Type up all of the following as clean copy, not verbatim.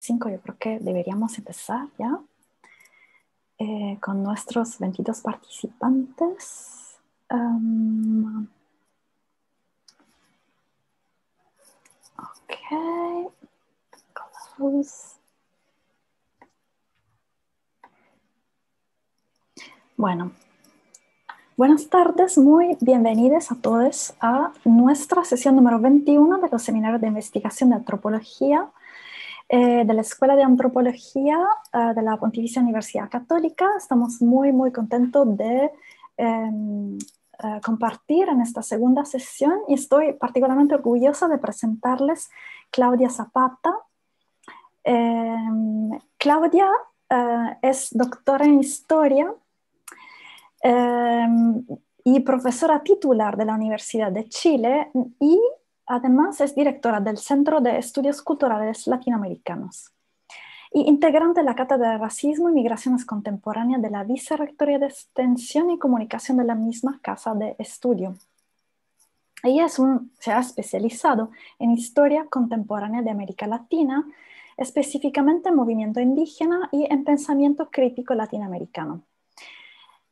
5 yo creo que deberíamos empezar ya con nuestros 22 participantes. Ok. Close. Bueno, buenas tardes, muy bienvenidos a todos a nuestra sesión número 21 de los seminarios de investigación de antropología de la Escuela de Antropología de la Pontificia Universidad Católica. Estamos muy contentos de compartir en esta segunda sesión y estoy particularmente orgullosa de presentarles Claudia Zapata. Claudia es doctora en Historia y profesora titular de la Universidad de Chile y además es directora del Centro de Estudios Culturales Latinoamericanos y integrante de la Cátedra de Racismo y Migraciones Contemporáneas de la Vicerrectoría de Extensión y Comunicación de la misma Casa de Estudio. Ella se ha especializado en Historia Contemporánea de América Latina, específicamente en movimiento indígena y en pensamiento crítico latinoamericano.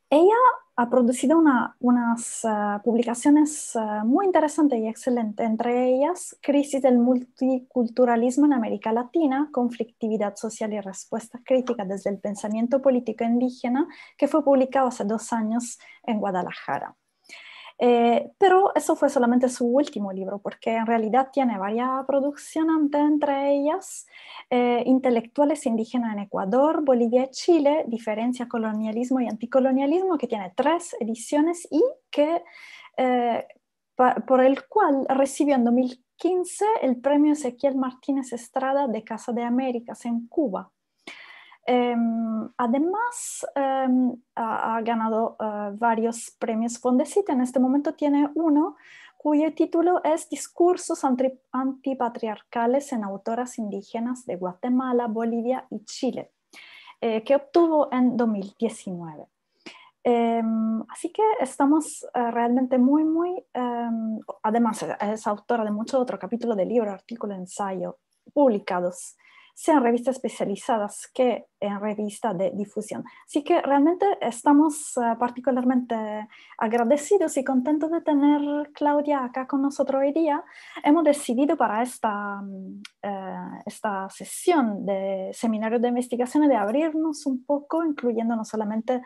Ella ha producido unas publicaciones muy interesantes y excelentes, entre ellas Crisis del multiculturalismo en América Latina, conflictividad social y respuesta crítica desde el pensamiento político indígena, que fue publicado hace 2 años en Guadalajara. Pero eso fue solamente su último libro, porque en realidad tiene varias producciones, entre ellas Intelectuales indígenas en Ecuador, Bolivia y Chile, Diferencia, Colonialismo y Anticolonialismo, que tiene 3 ediciones y que, por el cual recibió en 2015 el premio Ezequiel Martínez Estrada de Casa de Américas en Cuba. Además, ha ganado varios premios Fondesit. En este momento tiene uno cuyo título es Discursos antipatriarcales en autoras indígenas de Guatemala, Bolivia y Chile, que obtuvo en 2019. Así que estamos realmente muy además es autora de muchos otros capítulos de libros, artículos, ensayos publicados, sea en revistas especializadas que en revistas de difusión. Así que realmente estamos particularmente agradecidos y contentos de tener Claudia acá con nosotros hoy día. Hemos decidido para esta sesión de seminario de investigaciones de abrirnos un poco, incluyendo no solamente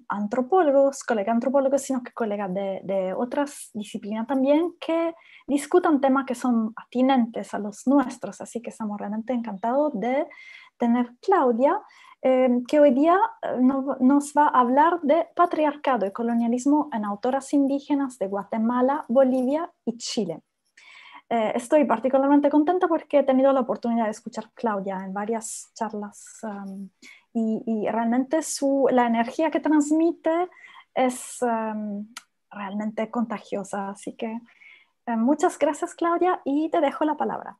antropólogos, colegas antropólogos, sino que colegas de otras disciplinas también que discutan temas que son atinentes a los nuestros. Así que estamos realmente encantados de tener Claudia, que hoy día nos va a hablar de patriarcado y colonialismo en autoras indígenas de Guatemala, Bolivia y Chile. Estoy particularmente contenta porque he tenido la oportunidad de escuchar a Claudia en varias charlas y realmente la energía que transmite es realmente contagiosa. Así que muchas gracias, Claudia, y te dejo la palabra.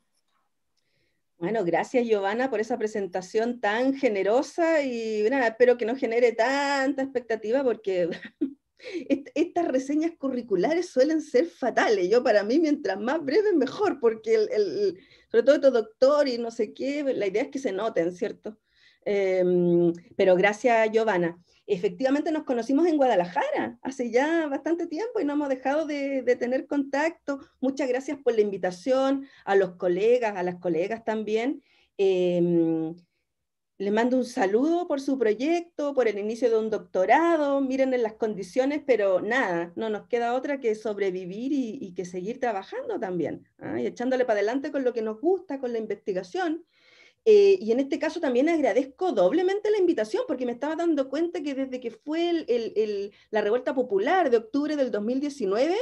Bueno, gracias Giovanna por esa presentación tan generosa y bueno, espero que no genere tanta expectativa porque estas reseñas curriculares suelen ser fatales. Para mí, mientras más breve mejor, porque sobre todo tu doctor y no sé qué, la idea es que se noten, ¿cierto? Pero gracias Giovanna. Efectivamente nos conocimos en Guadalajara hace ya bastante tiempo y no hemos dejado de tener contacto. Muchas gracias por la invitación, a los colegas, a las colegas también. Les mando un saludo por su proyecto, por el inicio de un doctorado. Miren en las condiciones, pero nada, no nos queda otra que sobrevivir y que seguir trabajando también, y echándole para adelante con lo que nos gusta, con la investigación. Y en este caso también agradezco doblemente la invitación, porque me estaba dando cuenta que desde que fue la revuelta popular de octubre del 2019,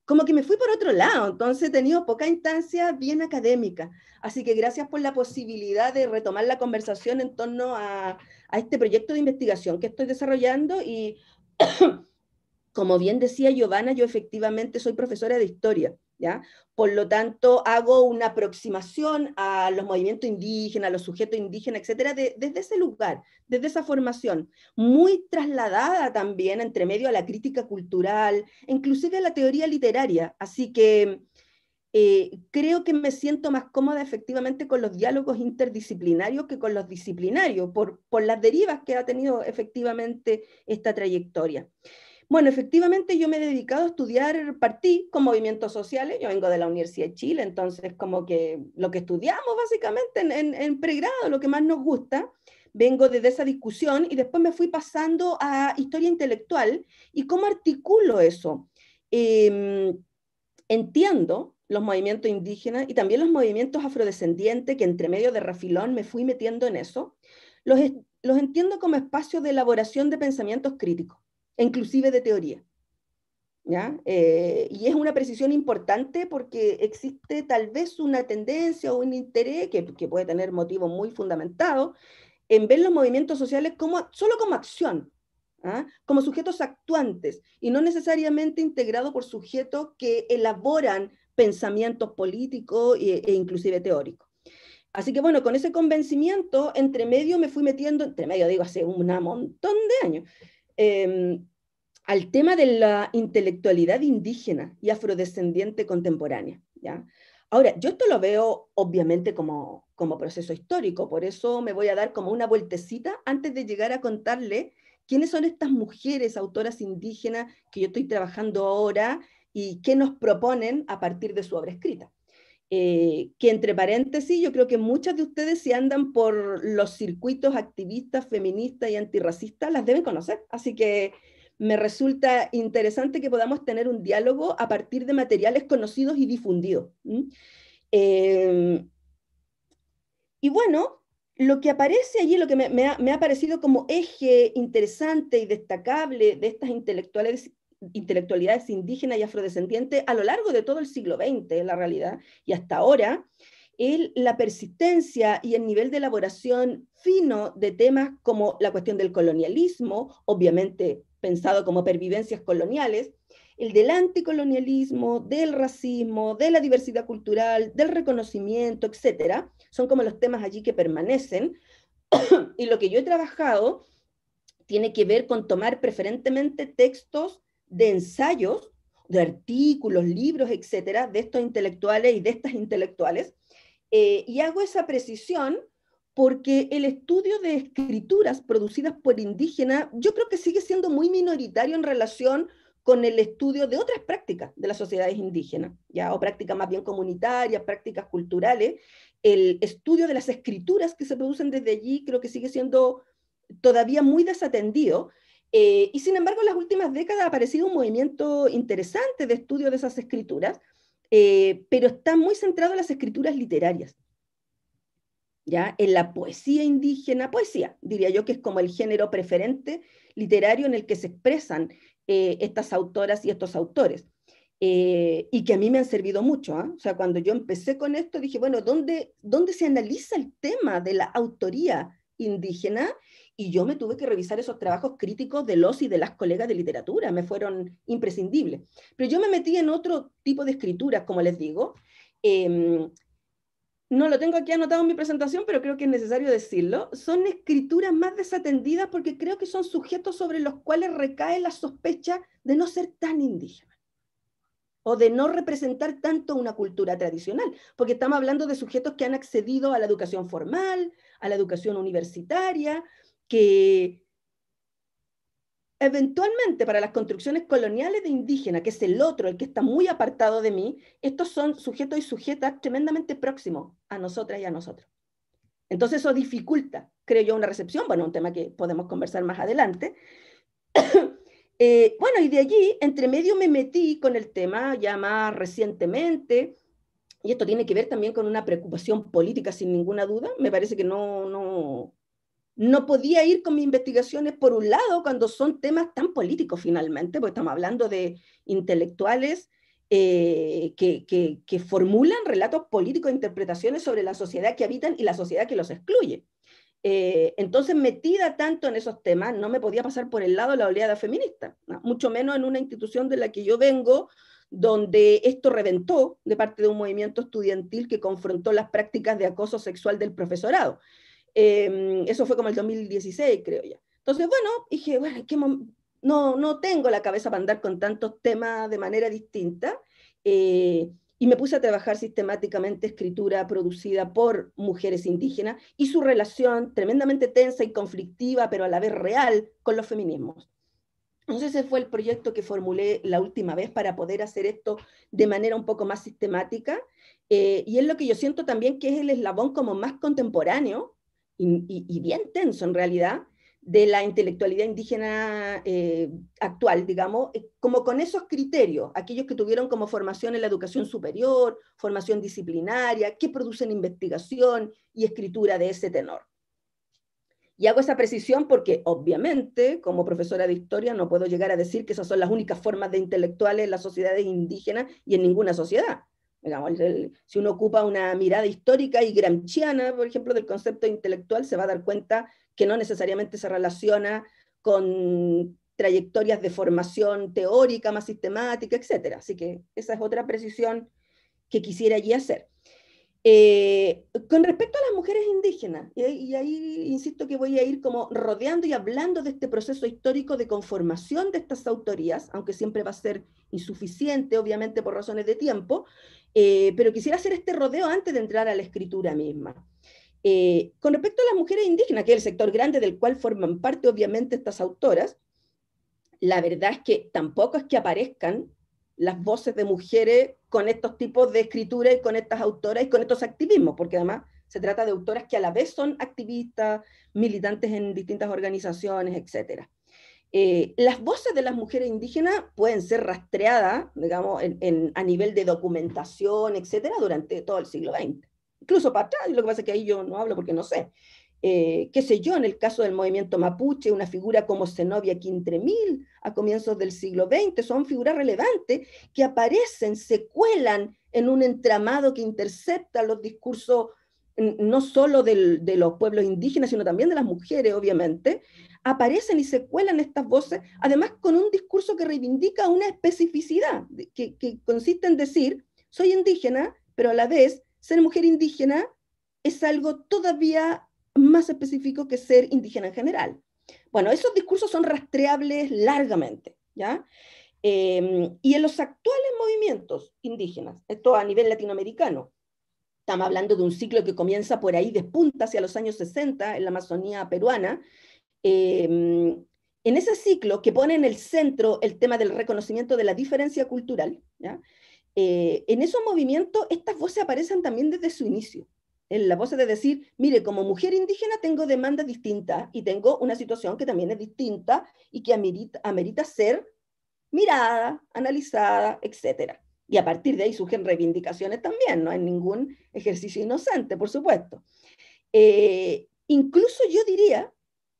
como que me fui por otro lado, entonces he tenido poca instancia bien académica. Así que gracias por la posibilidad de retomar la conversación en torno a este proyecto de investigación que estoy desarrollando y como bien decía Giovanna, yo efectivamente soy profesora de historia, ¿ya? Por lo tanto, hago una aproximación a los movimientos indígenas, a los sujetos indígenas, etcétera, desde ese lugar, desde esa formación, muy trasladada también entre medio a la crítica cultural, inclusive a la teoría literaria. Así que creo que me siento más cómoda efectivamente con los diálogos interdisciplinarios que con los disciplinarios, por las derivas que ha tenido efectivamente esta trayectoria. Bueno, efectivamente yo me he dedicado a estudiar, partí con movimientos sociales, yo vengo de la Universidad de Chile, entonces como que lo que estudiamos básicamente en pregrado, lo que más nos gusta, vengo desde esa discusión y después me fui pasando a historia intelectual y cómo articulo eso. Eh, Entiendo los movimientos indígenas y también los movimientos afrodescendientes, que entre medio de refilón me fui metiendo en eso, los, los entiendo como espacios de elaboración de pensamientos críticos, e inclusive de teoría. ¿Ya? Y es una precisión importante porque existe tal vez una tendencia o un interés que puede tener motivos muy fundamentados en ver los movimientos sociales como, solo como acción, ¿ah? Como sujetos actuantes y no necesariamente integrados por sujetos que elaboran pensamientos políticos e inclusive teóricos. Así que bueno, con ese convencimiento, entre medio me fui metiendo, entre medio digo hace un montón de años, eh, al tema de la intelectualidad indígena y afrodescendiente contemporánea, ¿ya? Ahora, yo esto lo veo obviamente como proceso histórico, por eso me voy a dar como una vueltecita antes de llegar a contarle quiénes son estas mujeres autoras indígenas que yo estoy trabajando ahora y qué nos proponen a partir de su obra escrita. Que entre paréntesis, yo creo que muchas de ustedes, si andan por los circuitos activistas, feministas y antirracistas, las deben conocer. Así que me resulta interesante que podamos tener un diálogo a partir de materiales conocidos y difundidos. Eh, y bueno, lo que aparece allí, lo que me ha parecido como eje interesante y destacable de estas intelectualidades indígenas y afrodescendientes a lo largo de todo el siglo XX, en la realidad, y hasta ahora, es la persistencia y el nivel de elaboración fino de temas como la cuestión del colonialismo, obviamente pensado como pervivencias coloniales, el del anticolonialismo, del racismo, de la diversidad cultural, del reconocimiento, etcétera, son como los temas allí que permanecen. Y lo que yo he trabajado tiene que ver con tomar preferentemente textos de ensayos, de artículos, libros, etcétera, de estos intelectuales y de estas intelectuales, y hago esa precisión porque el estudio de escrituras producidas por indígenas yo creo que sigue siendo muy minoritario en relación con el estudio de otras prácticas de las sociedades indígenas, ¿ya? O prácticas más bien comunitarias, prácticas culturales. El estudio de las escrituras que se producen desde allí creo que sigue siendo todavía muy desatendido. Y sin embargo, en las últimas décadas ha aparecido un movimiento interesante de estudio de esas escrituras, pero está muy centrado en las escrituras literarias, ¿ya? En la poesía indígena, poesía, diría yo que es como el género preferente literario en el que se expresan estas autoras y estos autores. Y que a mí me han servido mucho, ¿eh? O sea, cuando yo empecé con esto, dije, bueno, ¿dónde se analiza el tema de la autoría indígena? Y yo me tuve que revisar esos trabajos críticos de los y de las colegas de literatura, me fueron imprescindibles. Pero yo me metí en otro tipo de escrituras, como les digo. No lo tengo aquí anotado en mi presentación, pero creo que es necesario decirlo. Son escrituras más desatendidas porque creo que son sujetos sobre los cuales recae la sospecha de no ser tan indígenas o de no representar tanto una cultura tradicional, porque estamos hablando de sujetos que han accedido a la educación formal, a la educación universitaria, que eventualmente para las construcciones coloniales de indígena, que es el otro, el que está muy apartado de mí, estos son sujetos y sujetas tremendamente próximos a nosotras y a nosotros. Entonces eso dificulta, creo yo, una recepción, bueno, un tema que podemos conversar más adelante. Bueno, y de allí, entre medio me metí con el tema ya más recientemente, y esto tiene que ver también con una preocupación política sin ninguna duda, me parece que no podía ir con mis investigaciones por un lado cuando son temas tan políticos finalmente, porque estamos hablando de intelectuales que formulan relatos políticos e interpretaciones sobre la sociedad que habitan y la sociedad que los excluye. Entonces, metida tanto en esos temas, no me podía pasar por el lado de la oleada feminista, ¿no? Mucho menos en una institución de la que yo vengo, donde esto reventó de parte de un movimiento estudiantil que confrontó las prácticas de acoso sexual del profesorado. Eso fue como el 2016, creo ya. Entonces, bueno, dije, bueno, no tengo la cabeza para andar con tantos temas de manera distinta. y me puse a trabajar sistemáticamente escritura producida por mujeres indígenas y su relación tremendamente tensa y conflictiva, pero a la vez real, con los feminismos. Entonces ese fue el proyecto que formulé la última vez para poder hacer esto de manera un poco más sistemática, y es lo que yo siento también que es el eslabón como más contemporáneo y bien tenso en realidad, de la intelectualidad indígena actual, digamos, como con esos criterios, aquellos que tuvieron como formación en la educación superior, formación disciplinaria, que producen investigación y escritura de ese tenor. Y hago esa precisión porque, obviamente, como profesora de historia, no puedo llegar a decir que esas son las únicas formas de intelectuales en las sociedades indígenas y en ninguna sociedad. Digamos, si uno ocupa una mirada histórica y gramsciana, por ejemplo, del concepto intelectual, se va a dar cuenta que no necesariamente se relaciona con trayectorias de formación teórica más sistemática, etc. Así que esa es otra precisión que quisiera allí hacer. Con respecto a las mujeres indígenas, y ahí insisto que voy a ir como rodeando y hablando de este proceso histórico de conformación de estas autorías, aunque siempre va a ser insuficiente, obviamente por razones de tiempo, pero quisiera hacer este rodeo antes de entrar a la escritura misma. Con respecto a las mujeres indígenas, que es el sector grande del cual forman parte obviamente estas autoras, la verdad es que tampoco es que aparezcan las voces de mujeres con estos tipos de escritura y con estas autoras y con estos activismos, porque además se trata de autoras que a la vez son activistas, militantes en distintas organizaciones, etc. Las voces de las mujeres indígenas pueden ser rastreadas, digamos, a nivel de documentación, etc., durante todo el siglo XX. Incluso para atrás, lo que pasa es que ahí yo no hablo porque no sé. Qué sé yo, en el caso del movimiento mapuche, una figura como Zenobia Quintremil a comienzos del siglo XX, son figuras relevantes que aparecen, se cuelan en un entramado que intercepta los discursos no solo de los pueblos indígenas, sino también de las mujeres, obviamente. Aparecen y se cuelan estas voces, además con un discurso que reivindica una especificidad, que consiste en decir, soy indígena, pero a la vez ser mujer indígena es algo todavía más específico que ser indígena en general. Bueno, esos discursos son rastreables largamente, ¿ya? Y en los actuales movimientos indígenas, esto a nivel latinoamericano, estamos hablando de un ciclo que comienza por ahí, despunta hacia los años 60 en la Amazonía peruana, en ese ciclo que pone en el centro el tema del reconocimiento de la diferencia cultural, ¿ya? En esos movimientos estas voces aparecen también desde su inicio. En la voz de decir, mire, como mujer indígena tengo demandas distintas y tengo una situación que también es distinta y que amerita ser mirada, analizada, etc. Y a partir de ahí surgen reivindicaciones también, no hay ningún ejercicio inocente, por supuesto. Incluso yo diría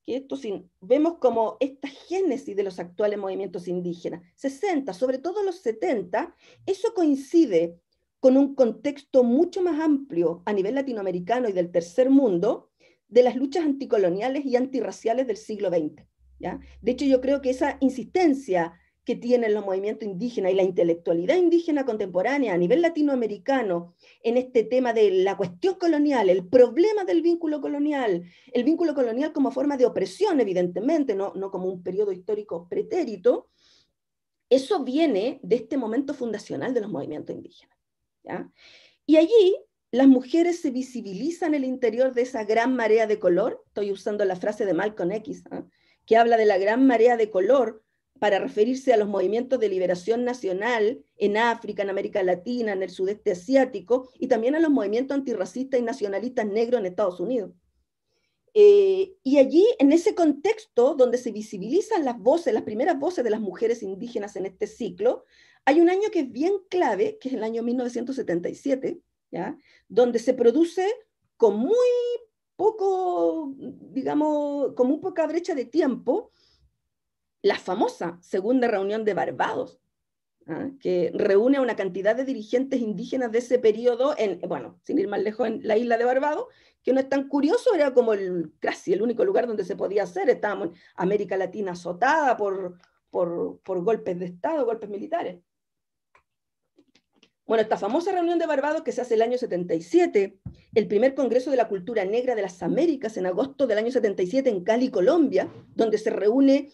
que esto vemos como esta génesis de los actuales movimientos indígenas, 60, sobre todo los 70, eso coincide con un contexto mucho más amplio a nivel latinoamericano y del tercer mundo de las luchas anticoloniales y antirraciales del siglo XX. ¿Ya? De hecho, yo creo que esa insistencia que tienen los movimientos indígenas y la intelectualidad indígena contemporánea a nivel latinoamericano en este tema de la cuestión colonial, el problema del vínculo colonial, el vínculo colonial como forma de opresión, evidentemente, no como un periodo histórico pretérito, eso viene de este momento fundacional de los movimientos indígenas. ¿Ya? Y allí las mujeres se visibilizan en el interior de esa gran marea de color, estoy usando la frase de Malcolm X, que habla de la gran marea de color para referirse a los movimientos de liberación nacional en África, en América Latina, en el sudeste asiático, y también a los movimientos antirracistas y nacionalistas negros en Estados Unidos. Y allí, en ese contexto donde se visibilizan las voces, las primeras voces de las mujeres indígenas en este ciclo, hay un año que es bien clave, que es el año 1977, ¿ya? Donde se produce con muy poco, digamos, con muy poca brecha de tiempo, la famosa segunda reunión de Barbados, que reúne a una cantidad de dirigentes indígenas de ese periodo, bueno, sin ir más lejos, en la isla de Barbados, que no es tan curioso, era como casi el único lugar donde se podía hacer. Estábamos en América Latina azotada por golpes de Estado, golpes militares. Bueno, esta famosa reunión de Barbados que se hace el año 77, el primer Congreso de la Cultura Negra de las Américas en agosto del año 77 en Cali, Colombia, donde se reúne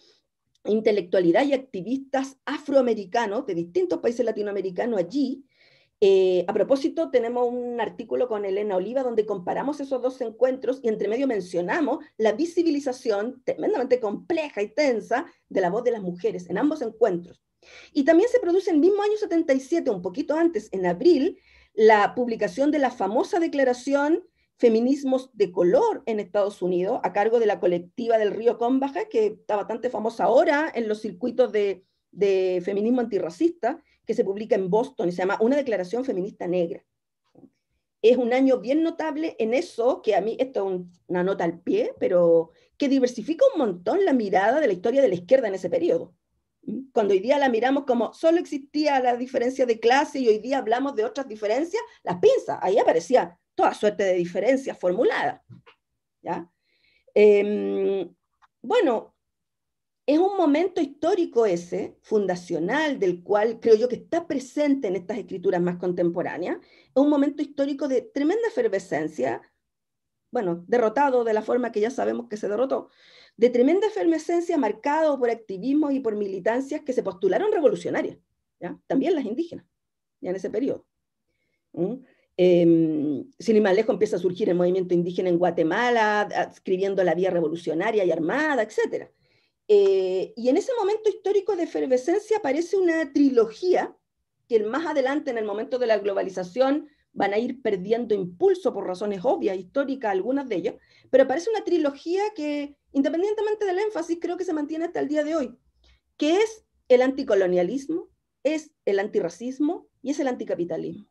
intelectualidad y activistas afroamericanos de distintos países latinoamericanos allí, A propósito, tenemos un artículo con Elena Oliva donde comparamos esos dos encuentros y entre medio mencionamos la visibilización tremendamente compleja y tensa de la voz de las mujeres en ambos encuentros. Y también se produce el mismo año 77, un poquito antes, en abril, la publicación de la famosa declaración Feminismos de Color en Estados Unidos, a cargo de la colectiva del Río Combaja, que está bastante famosa ahora en los circuitos de feminismo antirracista, que se publica en Boston y se llama Una Declaración Feminista Negra. Es un año bien notable en eso, que a mí, esto es una nota al pie, pero que diversifica un montón la mirada de la historia de la izquierda en ese periodo. Cuando hoy día la miramos como solo existía la diferencia de clase y hoy día hablamos de otras diferencias, las pinzas, ahí aparecía toda suerte de diferencias formuladas. ¿Ya? Bueno, es un momento histórico ese, fundacional, del cual creo yo que está presente en estas escrituras más contemporáneas. Es un momento histórico de tremenda efervescencia, bueno, derrotado de la forma que ya sabemos que se derrotó, de tremenda efervescencia marcado por activismos y por militancias que se postularon revolucionarias, ¿ya? También las indígenas, ya en ese periodo. Sin ir más lejos empieza a surgir el movimiento indígena en Guatemala, escribiendo la vía revolucionaria y armada, etc. Y en ese momento histórico de efervescencia aparece una trilogía que más adelante, en el momento de la globalización, van a ir perdiendo impulso por razones obvias, históricas, algunas de ellas, pero aparece una trilogía que, independientemente del énfasis, creo que se mantiene hasta el día de hoy, que es el anticolonialismo, es el antirracismo y es el anticapitalismo.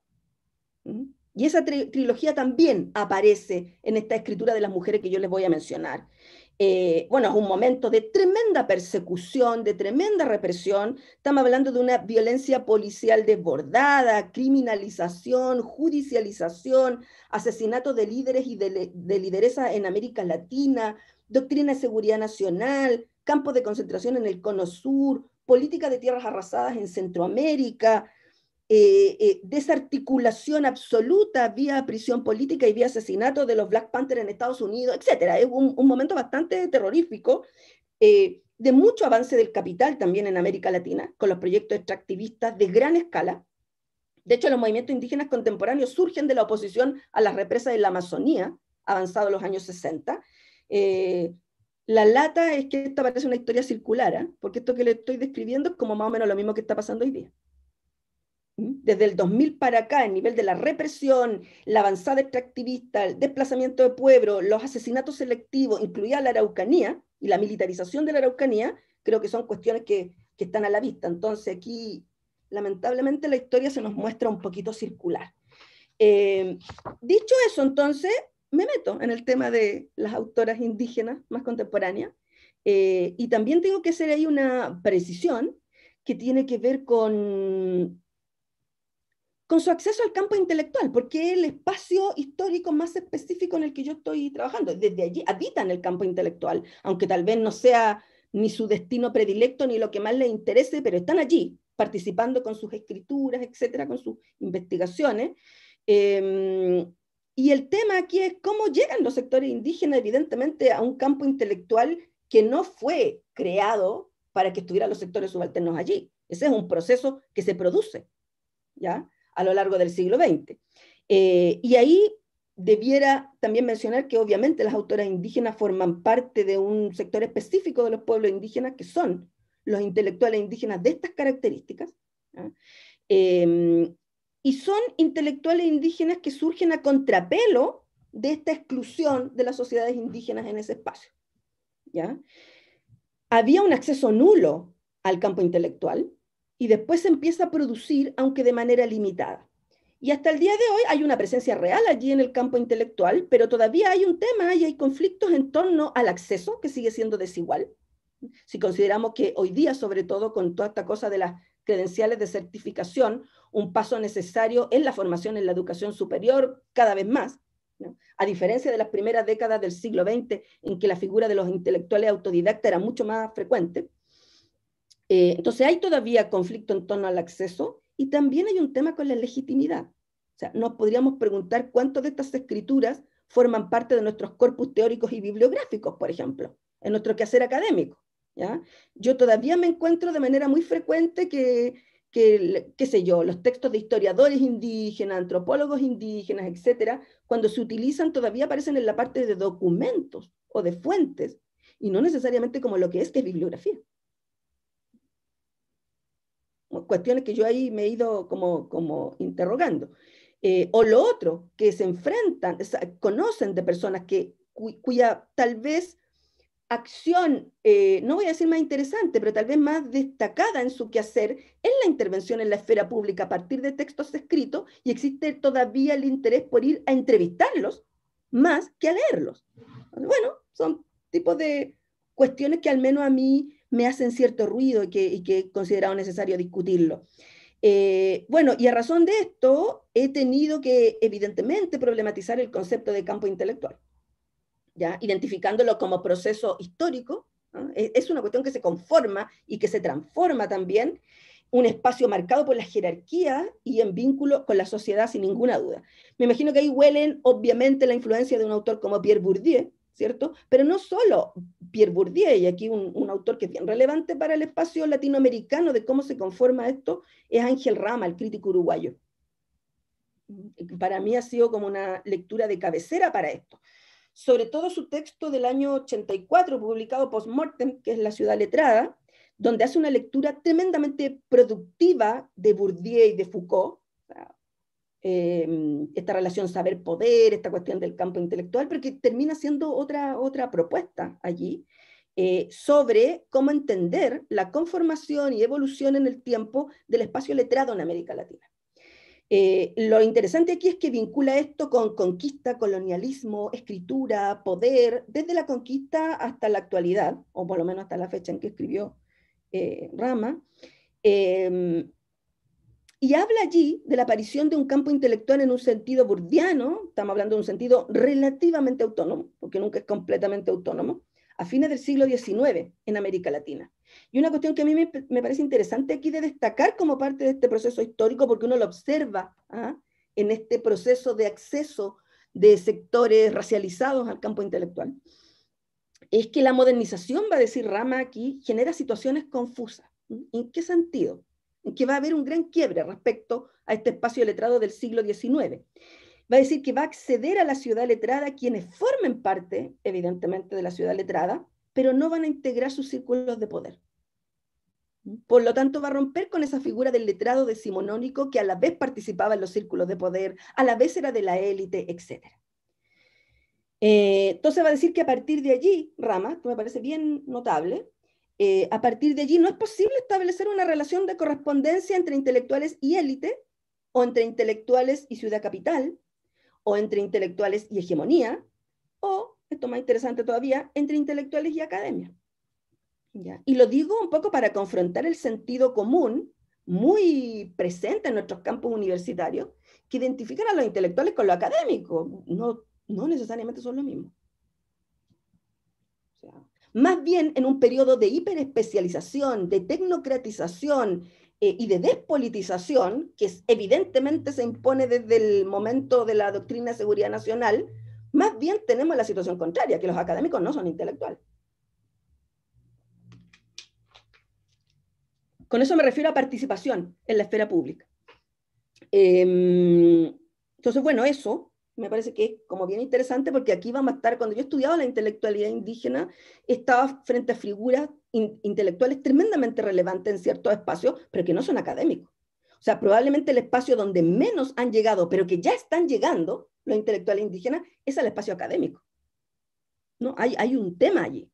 Y esa trilogía también aparece en esta escritura de las mujeres que yo les voy a mencionar. Bueno, es un momento de tremenda persecución, de tremenda represión. Estamos hablando de una violencia policial desbordada, criminalización, judicialización, asesinato de líderes y de lideresas en América Latina, doctrina de seguridad nacional, campos de concentración en el Cono Sur, política de tierras arrasadas en Centroamérica, desarticulación absoluta vía prisión política y vía asesinato de los Black Panthers en Estados Unidos, etc. Es un momento bastante terrorífico, de mucho avance del capital también en América Latina, con los proyectos extractivistas de gran escala. De hecho, los movimientos indígenas contemporáneos surgen de la oposición a las represas de la Amazonía, avanzado en los años 60. La lata es que esta parece una historia circular, porque esto que le estoy describiendo es como más o menos lo mismo que está pasando hoy día. Desde el 2000 para acá, el nivel de la represión, la avanzada extractivista, el desplazamiento de pueblos, los asesinatos selectivos, incluida la Araucanía y la militarización de la Araucanía, creo que son cuestiones que están a la vista. Entonces aquí, lamentablemente, la historia se nos muestra un poquito circular. Dicho eso, entonces, me meto en el tema de las autoras indígenas más contemporáneas, y también tengo que hacer ahí una precisión que tiene que ver con su acceso al campo intelectual, porque es el espacio histórico más específico en el que yo estoy trabajando. Desde allí habitan el campo intelectual, aunque tal vez no sea ni su destino predilecto ni lo que más les interese, pero están allí, participando con sus escrituras, etcétera, con sus investigaciones. Y el tema aquí es cómo llegan los sectores indígenas, evidentemente, a un campo intelectual que no fue creado para que estuvieran los sectores subalternos allí. Ese es un proceso que se produce, ¿ya?, a lo largo del siglo XX. Y ahí debiera también mencionar que obviamente las autoras indígenas forman parte de un sector específico de los pueblos indígenas, que son los intelectuales indígenas de estas características, y son intelectuales indígenas que surgen a contrapelo de esta exclusión de las sociedades indígenas en ese espacio, ¿ya? Había un acceso nulo al campo intelectual, y después se empieza a producir, aunque de manera limitada. Y hasta el día de hoy hay una presencia real allí en el campo intelectual, pero todavía hay un tema y hay conflictos en torno al acceso, que sigue siendo desigual. Si consideramos que hoy día, sobre todo con toda esta cosa de las credenciales de certificación, un paso necesario es la formación en la educación superior cada vez más, ¿no? A diferencia de las primeras décadas del siglo XX, en que la figura de los intelectuales autodidactas era mucho más frecuente. Entonces hay todavía conflicto en torno al acceso, y también hay un tema con la legitimidad. O sea, nos podríamos preguntar cuántas de estas escrituras forman parte de nuestros corpus teóricos y bibliográficos, por ejemplo, en nuestro quehacer académico, ¿ya? Yo todavía me encuentro de manera muy frecuente que qué sé yo, los textos de historiadores indígenas, antropólogos indígenas, etcétera, cuando se utilizan todavía aparecen en la parte de documentos o de fuentes, y no necesariamente como lo que es bibliografía. Cuestiones que yo ahí me he ido como interrogando. O lo otro, que se enfrentan, conocen de personas cuya tal vez acción, no voy a decir más interesante, pero tal vez más destacada en su quehacer, es la intervención en la esfera pública a partir de textos escritos, y existe todavía el interés por ir a entrevistarlos más que a leerlos. Bueno, son tipos de cuestiones que al menos a mí me hacen cierto ruido y que he considerado necesario discutirlo. Bueno, y a razón de esto he tenido que evidentemente problematizar el concepto de campo intelectual, ¿ya? Identificándolo como proceso histórico, ¿no? Es una cuestión que se conforma y que se transforma también, un espacio marcado por la jerarquía y en vínculo con la sociedad sin ninguna duda. Me imagino que ahí huelen obviamente la influencia de un autor como Pierre Bourdieu, ¿cierto? Pero no solo Pierre Bourdieu, y aquí un autor que es bien relevante para el espacio latinoamericano de cómo se conforma esto, es Ángel Rama, el crítico uruguayo. Para mí ha sido como una lectura de cabecera para esto. Sobre todo su texto del año 84, publicado post-mortem, que es La ciudad letrada, donde hace una lectura tremendamente productiva de Bourdieu y de Foucault, esta relación saber-poder, esta cuestión del campo intelectual, pero que termina siendo otra propuesta allí, sobre cómo entender la conformación y evolución en el tiempo del espacio letrado en América Latina. Lo interesante aquí es que vincula esto con conquista, colonialismo, escritura, poder, desde la conquista hasta la actualidad, o por lo menos hasta la fecha en que escribió Rama, y habla allí de la aparición de un campo intelectual en un sentido bourdiano, estamos hablando de un sentido relativamente autónomo, porque nunca es completamente autónomo, a fines del siglo XIX en América Latina. Y una cuestión que a mí me parece interesante aquí de destacar como parte de este proceso histórico, porque uno lo observa en este proceso de acceso de sectores racializados al campo intelectual, es que la modernización, va a decir Rama aquí, genera situaciones confusas. ¿En qué sentido? En que va a haber un gran quiebre respecto a este espacio letrado del siglo XIX. Va a decir que va a acceder a la ciudad letrada quienes formen parte, evidentemente, de la ciudad letrada, pero no van a integrar sus círculos de poder. Por lo tanto, va a romper con esa figura del letrado decimonónico que a la vez participaba en los círculos de poder, a la vez era de la élite, etc. Entonces va a decir que a partir de allí, Rama, que me parece bien notable, a partir de allí no es posible establecer una relación de correspondencia entre intelectuales y élite, o entre intelectuales y ciudad capital, o entre intelectuales y hegemonía, o, esto más interesante todavía, entre intelectuales y academia. ¿Ya? Y lo digo un poco para confrontar el sentido común muy presente en nuestros campos universitarios, que identifican a los intelectuales con lo académico. No necesariamente son lo mismo. O sea, más bien en un periodo de hiperespecialización, de tecnocratización y de despolitización, que evidentemente se impone desde el momento de la doctrina de seguridad nacional, más bien tenemos la situación contraria, que los académicos no son intelectuales. Con eso me refiero a participación en la esfera pública. Entonces, bueno, eso me parece que es como bien interesante, porque aquí vamos a estar, cuando yo estudiaba la intelectualidad indígena, estaba frente a figuras intelectuales tremendamente relevantes en ciertos espacios, pero que no son académicos. O sea, probablemente el espacio donde menos han llegado, pero que ya están llegando los intelectuales indígenas, es el espacio académico. ¿No? Hay un tema allí.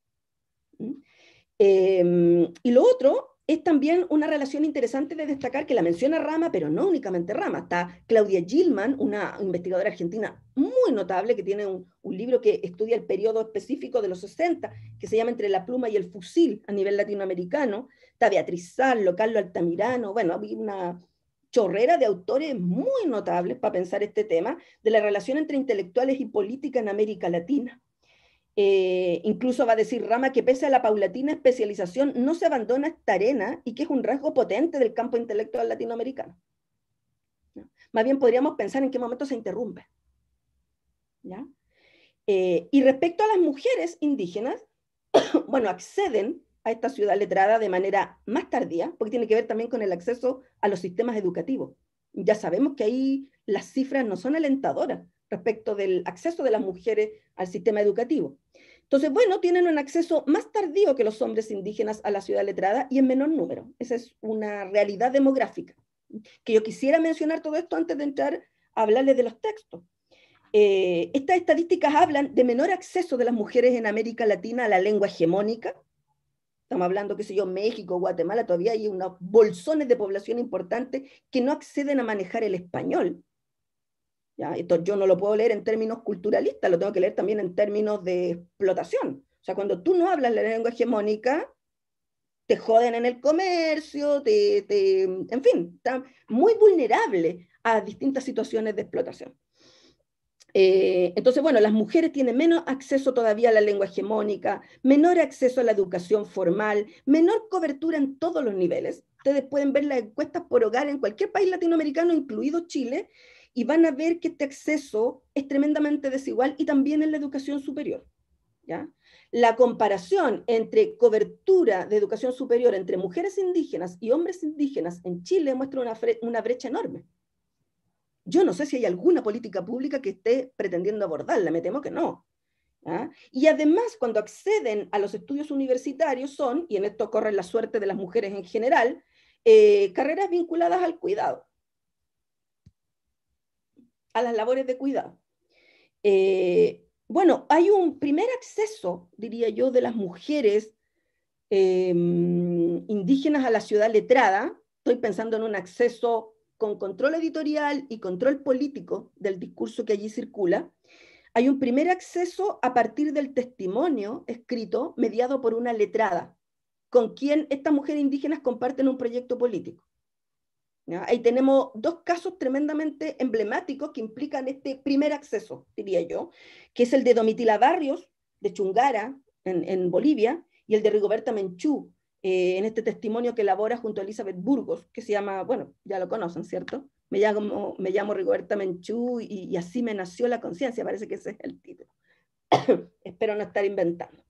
Y lo otro es también una relación interesante de destacar, que la menciona Rama, pero no únicamente Rama. Está Claudia Gilman, una investigadora argentina muy notable, que tiene un libro que estudia el periodo específico de los 60, que se llama Entre la pluma y el fusil a nivel latinoamericano. Está Beatriz Sarlo, Carlos Altamirano, bueno, hay una chorrera de autores muy notables para pensar este tema de la relación entre intelectuales y política en América Latina. Incluso va a decir Rama que pese a la paulatina especialización no se abandona esta arena, y que es un rasgo potente del campo intelectual latinoamericano. ¿No? Más bien podríamos pensar en qué momento se interrumpe. ¿Ya? Y respecto a las mujeres indígenas, bueno, acceden a esta ciudad letrada de manera más tardía, porque tiene que ver también con el acceso a los sistemas educativos. Ya sabemos que ahí las cifras no son alentadoras respecto del acceso de las mujeres al sistema educativo. Entonces, bueno, tienen un acceso más tardío que los hombres indígenas a la ciudad letrada y en menor número. Esa es una realidad demográfica. Que yo quisiera mencionar todo esto antes de entrar a hablarles de los textos. Estas estadísticas hablan de menor acceso de las mujeres en América Latina a la lengua hegemónica. Estamos hablando, qué sé yo, México, Guatemala, todavía hay unos bolsones de población importantes que no acceden a manejar el español. ¿Ya? Esto yo no lo puedo leer en términos culturalistas, lo tengo que leer también en términos de explotación. O sea, cuando tú no hablas la lengua hegemónica, te joden en el comercio, en fin, está muy vulnerable a distintas situaciones de explotación. Entonces, bueno, las mujeres tienen menos acceso todavía a la lengua hegemónica, menor acceso a la educación formal, menor cobertura en todos los niveles. Ustedes pueden ver las encuestas por hogar en cualquier país latinoamericano, incluido Chile, y van a ver que este acceso es tremendamente desigual y también en la educación superior. ¿Ya? La comparación entre cobertura de educación superior entre mujeres indígenas y hombres indígenas en Chile muestra una brecha enorme. Yo no sé si hay alguna política pública que esté pretendiendo abordarla, me temo que no. ¿Ah? Y además, cuando acceden a los estudios universitarios son, y en esto corre la suerte de las mujeres en general, carreras vinculadas al cuidado, a las labores de cuidado. Bueno, hay un primer acceso, diría yo, de las mujeres indígenas a la ciudad letrada. Estoy pensando en un acceso con control editorial y control político del discurso que allí circula. Hay un primer acceso a partir del testimonio escrito mediado por una letrada, con quien estas mujeres indígenas comparten un proyecto político. ¿Ya? Ahí tenemos dos casos tremendamente emblemáticos que implican este primer acceso, diría yo, que es el de Domitila Barrios, de Chungara, en Bolivia, y el de Rigoberta Menchú, en este testimonio que elabora junto a Elizabeth Burgos, que se llama, bueno, ya lo conocen, ¿cierto? Me llamo Rigoberta Menchú y así me nació la conciencia, parece que ese es el título. Espero no estar inventando.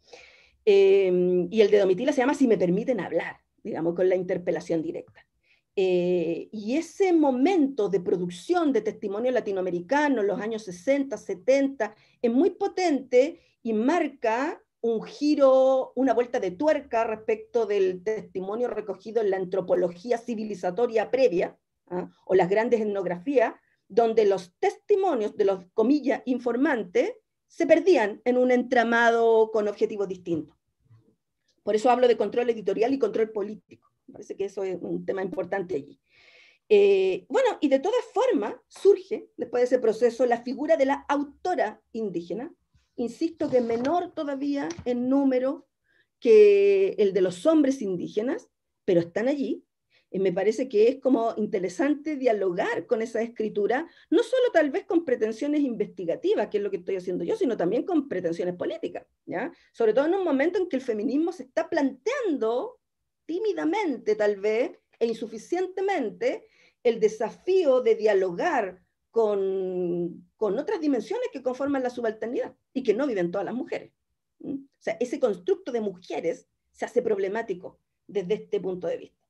Y el de Domitila se llama Si me permiten hablar, digamos, con la interpelación directa. Y ese momento de producción de testimonio latinoamericano en los años 60, 70, es muy potente y marca un giro, una vuelta de tuerca respecto del testimonio recogido en la antropología civilizatoria previa, ¿ah? O las grandes etnografías, donde los testimonios de los, comillas, informantes se perdían en un entramado con objetivos distintos. Por eso hablo de control editorial y control político. Me parece que eso es un tema importante allí. Bueno, y de todas formas surge, después de ese proceso, la figura de la autora indígena, insisto que menor todavía en número que el de los hombres indígenas, pero están allí. Me parece que es como interesante dialogar con esa escritura, no solo tal vez con pretensiones investigativas, que es lo que estoy haciendo yo, sino también con pretensiones políticas, ¿ya? Sobre todo en un momento en que el feminismo se está planteando tímidamente tal vez e insuficientemente el desafío de dialogar con otras dimensiones que conforman la subalternidad y que no viven todas las mujeres. O sea, ese constructo de mujeres se hace problemático desde este punto de vista.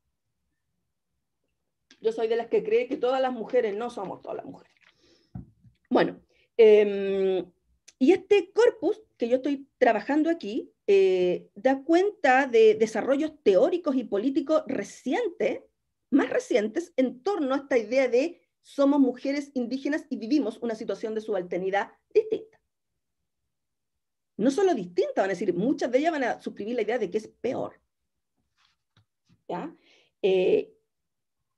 Yo soy de las que cree que todas las mujeres no somos todas las mujeres. Bueno, y este corpus que yo estoy trabajando aquí da cuenta de desarrollos teóricos y políticos recientes, más recientes, en torno a esta idea de somos mujeres indígenas y vivimos una situación de subalternidad distinta. No solo distinta, van a decir, muchas de ellas van a suscribir la idea de que es peor. ¿Ya?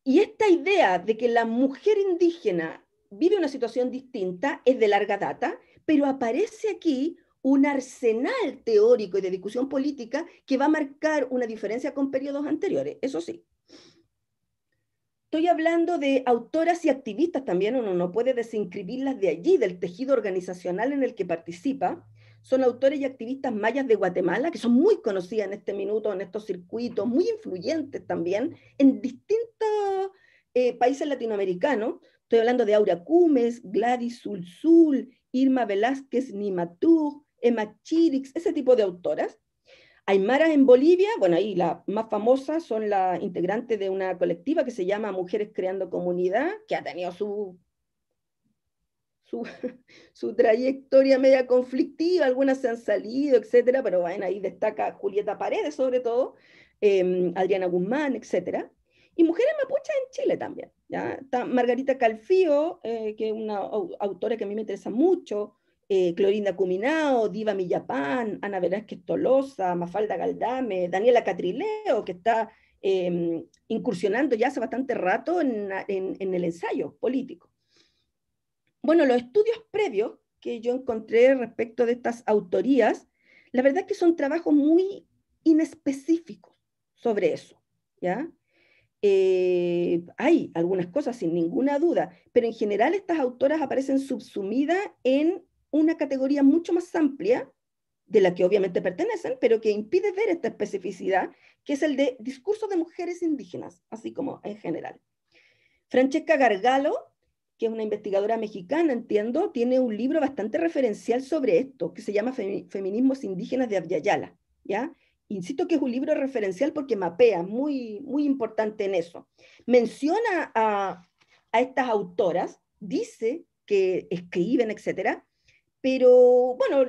Y esta idea de que la mujer indígena vive una situación distinta es de larga data, pero aparece aquí un arsenal teórico y de discusión política que va a marcar una diferencia con periodos anteriores, eso sí. Estoy hablando de autoras y activistas también, uno no puede desinscribirlas de allí, del tejido organizacional en el que participa. Son autores y activistas mayas de Guatemala, que son muy conocidas en este minuto, en estos circuitos, muy influyentes también, en distintos países latinoamericanos. Estoy hablando de Aura Cumes, Gladys Sulzul, Irma Velázquez Nimatú, Emma Chirix, ese tipo de autoras. aymaras en Bolivia, bueno, ahí las más famosas son las integrantes de una colectiva que se llama Mujeres Creando Comunidad, que ha tenido su, su trayectoria media conflictiva, algunas se han salido, etcétera, pero bueno, ahí destaca Julieta Paredes sobre todo, Adriana Guzmán, etcétera. Y mujeres mapuches en Chile también. ¿Ya? Está Margarita Calfío, que es una autora que a mí me interesa mucho, Clorinda Cuminao, Diva Millapán, Ana Velázquez Tolosa, Mafalda Galdame, Daniela Catrileo, que está incursionando ya hace bastante rato en el ensayo político. Bueno, los estudios previos que yo encontré respecto de estas autorías, la verdad es que son trabajos muy inespecíficos sobre eso, ¿ya? Hay algunas cosas sin ninguna duda, pero en general estas autoras aparecen subsumidas en una categoría mucho más amplia de la que obviamente pertenecen, pero que impide ver esta especificidad, que es el de discurso de mujeres indígenas, así como en general. Francesca Gargalo, que es una investigadora mexicana, entiendo, tiene un libro bastante referencial sobre esto, que se llama Feminismos Indígenas de Abya-Yala, ¿ya? Insisto que es un libro referencial porque mapea, muy, muy importante en eso. Menciona a estas autoras, dice que escriben, etcétera, pero bueno,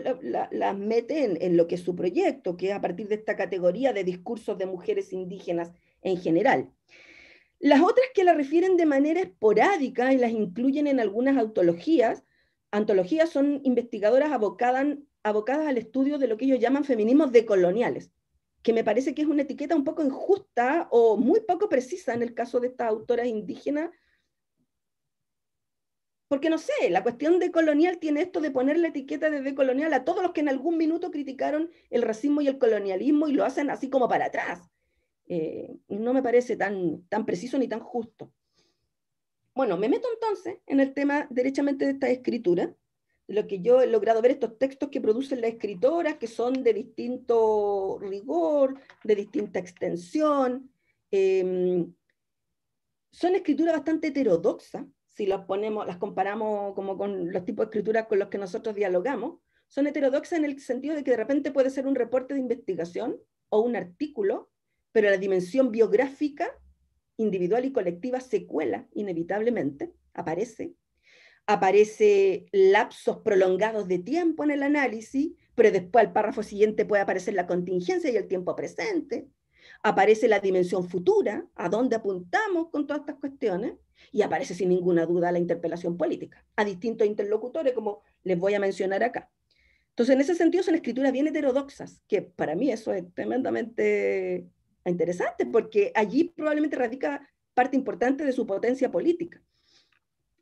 las mete en lo que es su proyecto, que es a partir de esta categoría de discursos de mujeres indígenas en general. Las otras que la refieren de manera esporádica y las incluyen en algunas antologías son investigadoras abocadas al estudio de lo que ellos llaman feminismos decoloniales, que me parece que es una etiqueta un poco injusta o muy poco precisa en el caso de estas autoras indígenas, porque no sé, la cuestión decolonial tiene esto de poner la etiqueta de decolonial a todos los que en algún minuto criticaron el racismo y el colonialismo y lo hacen así como para atrás. No me parece tan preciso ni tan justo. Bueno, me meto entonces en el tema derechamente de esta escritura, lo que yo he logrado ver, estos textos que producen las escritoras, que son de distinto rigor, de distinta extensión, son escrituras bastante heterodoxas, si las comparamos como con los tipos de escrituras con los que nosotros dialogamos, son heterodoxas en el sentido de que de repente puede ser un reporte de investigación o un artículo, pero la dimensión biográfica, individual y colectiva se cuela inevitablemente, aparece lapsos prolongados de tiempo en el análisis, pero después al párrafo siguiente puede aparecer la contingencia y el tiempo presente, aparece la dimensión futura, a dónde apuntamos con todas estas cuestiones, y aparece sin ninguna duda la interpelación política, a distintos interlocutores, como les voy a mencionar acá. Entonces, en ese sentido, son escrituras bien heterodoxas, que para mí eso es tremendamente interesante, porque allí probablemente radica parte importante de su potencia política.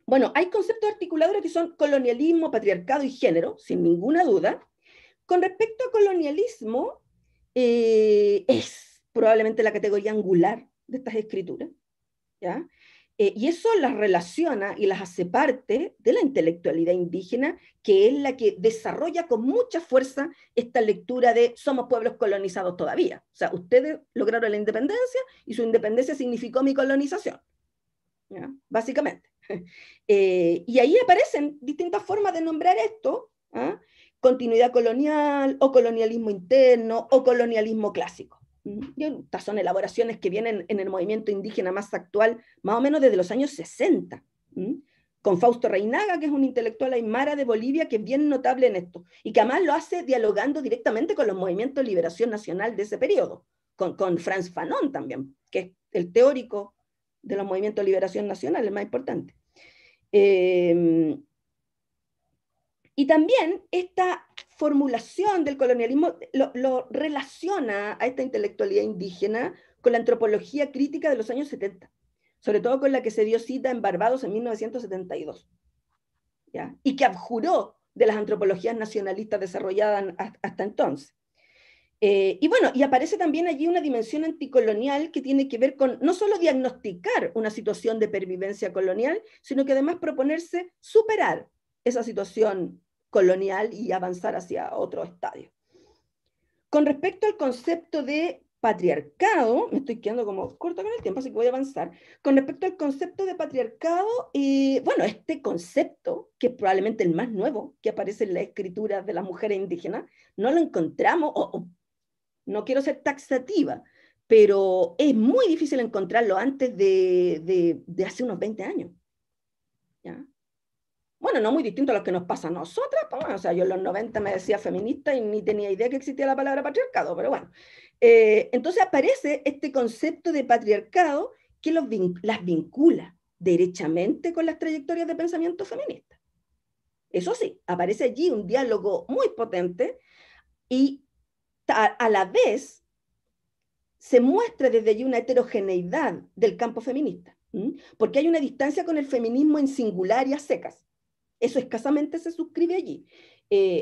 Bueno, hay conceptos articuladores que son colonialismo, patriarcado y género, sin ninguna duda. Con respecto a colonialismo, es probablemente la categoría angular de estas escrituras, ¿ya? Y eso las relaciona y las hace parte de la intelectualidad indígena, que es la que desarrolla con mucha fuerza esta lectura de somos pueblos colonizados todavía. O sea, ustedes lograron la independencia y su independencia significó mi colonización, ¿ya? Básicamente. Y ahí aparecen distintas formas de nombrar esto, ¿ah? Continuidad colonial, o colonialismo interno, o colonialismo clásico. Estas son elaboraciones que vienen en el movimiento indígena más actual, más o menos desde los años 60, con Fausto Reinaga, que es un intelectual aymara de Bolivia, que es bien notable en esto, y que además lo hace dialogando directamente con los movimientos de liberación nacional de ese periodo, con Franz Fanon también, que es el teórico de los movimientos de liberación nacional, el más importante. Y también esta formulación del colonialismo lo relaciona a esta intelectualidad indígena con la antropología crítica de los años 70, sobre todo con la que se dio cita en Barbados en 1972, ¿ya? Y que abjuró de las antropologías nacionalistas desarrolladas hasta entonces. Y bueno, y aparece también allí una dimensión anticolonial que tiene que ver con no solo diagnosticar una situación de pervivencia colonial, sino que además proponerse superar esa situación colonial y avanzar hacia otro estadio. Con respecto al concepto de patriarcado, me estoy quedando como corto con el tiempo, así que voy a avanzar. Con respecto al concepto de patriarcado, bueno, este concepto, que es probablemente el más nuevo que aparece en la escritura de las mujeres indígenas, no lo encontramos, no quiero ser taxativa, pero es muy difícil encontrarlo antes de hace unos 20 años. ¿Ya? Bueno, no muy distinto a lo que nos pasa a nosotras, pues, o sea, yo en los 90 me decía feminista y ni tenía idea que existía la palabra patriarcado, pero bueno. Entonces aparece este concepto de patriarcado que las vincula derechamente con las trayectorias de pensamiento feminista. Eso sí, aparece allí un diálogo muy potente y a la vez se muestra desde allí una heterogeneidad del campo feminista, porque hay una distancia con el feminismo en singular y a secas. Eso escasamente se suscribe allí,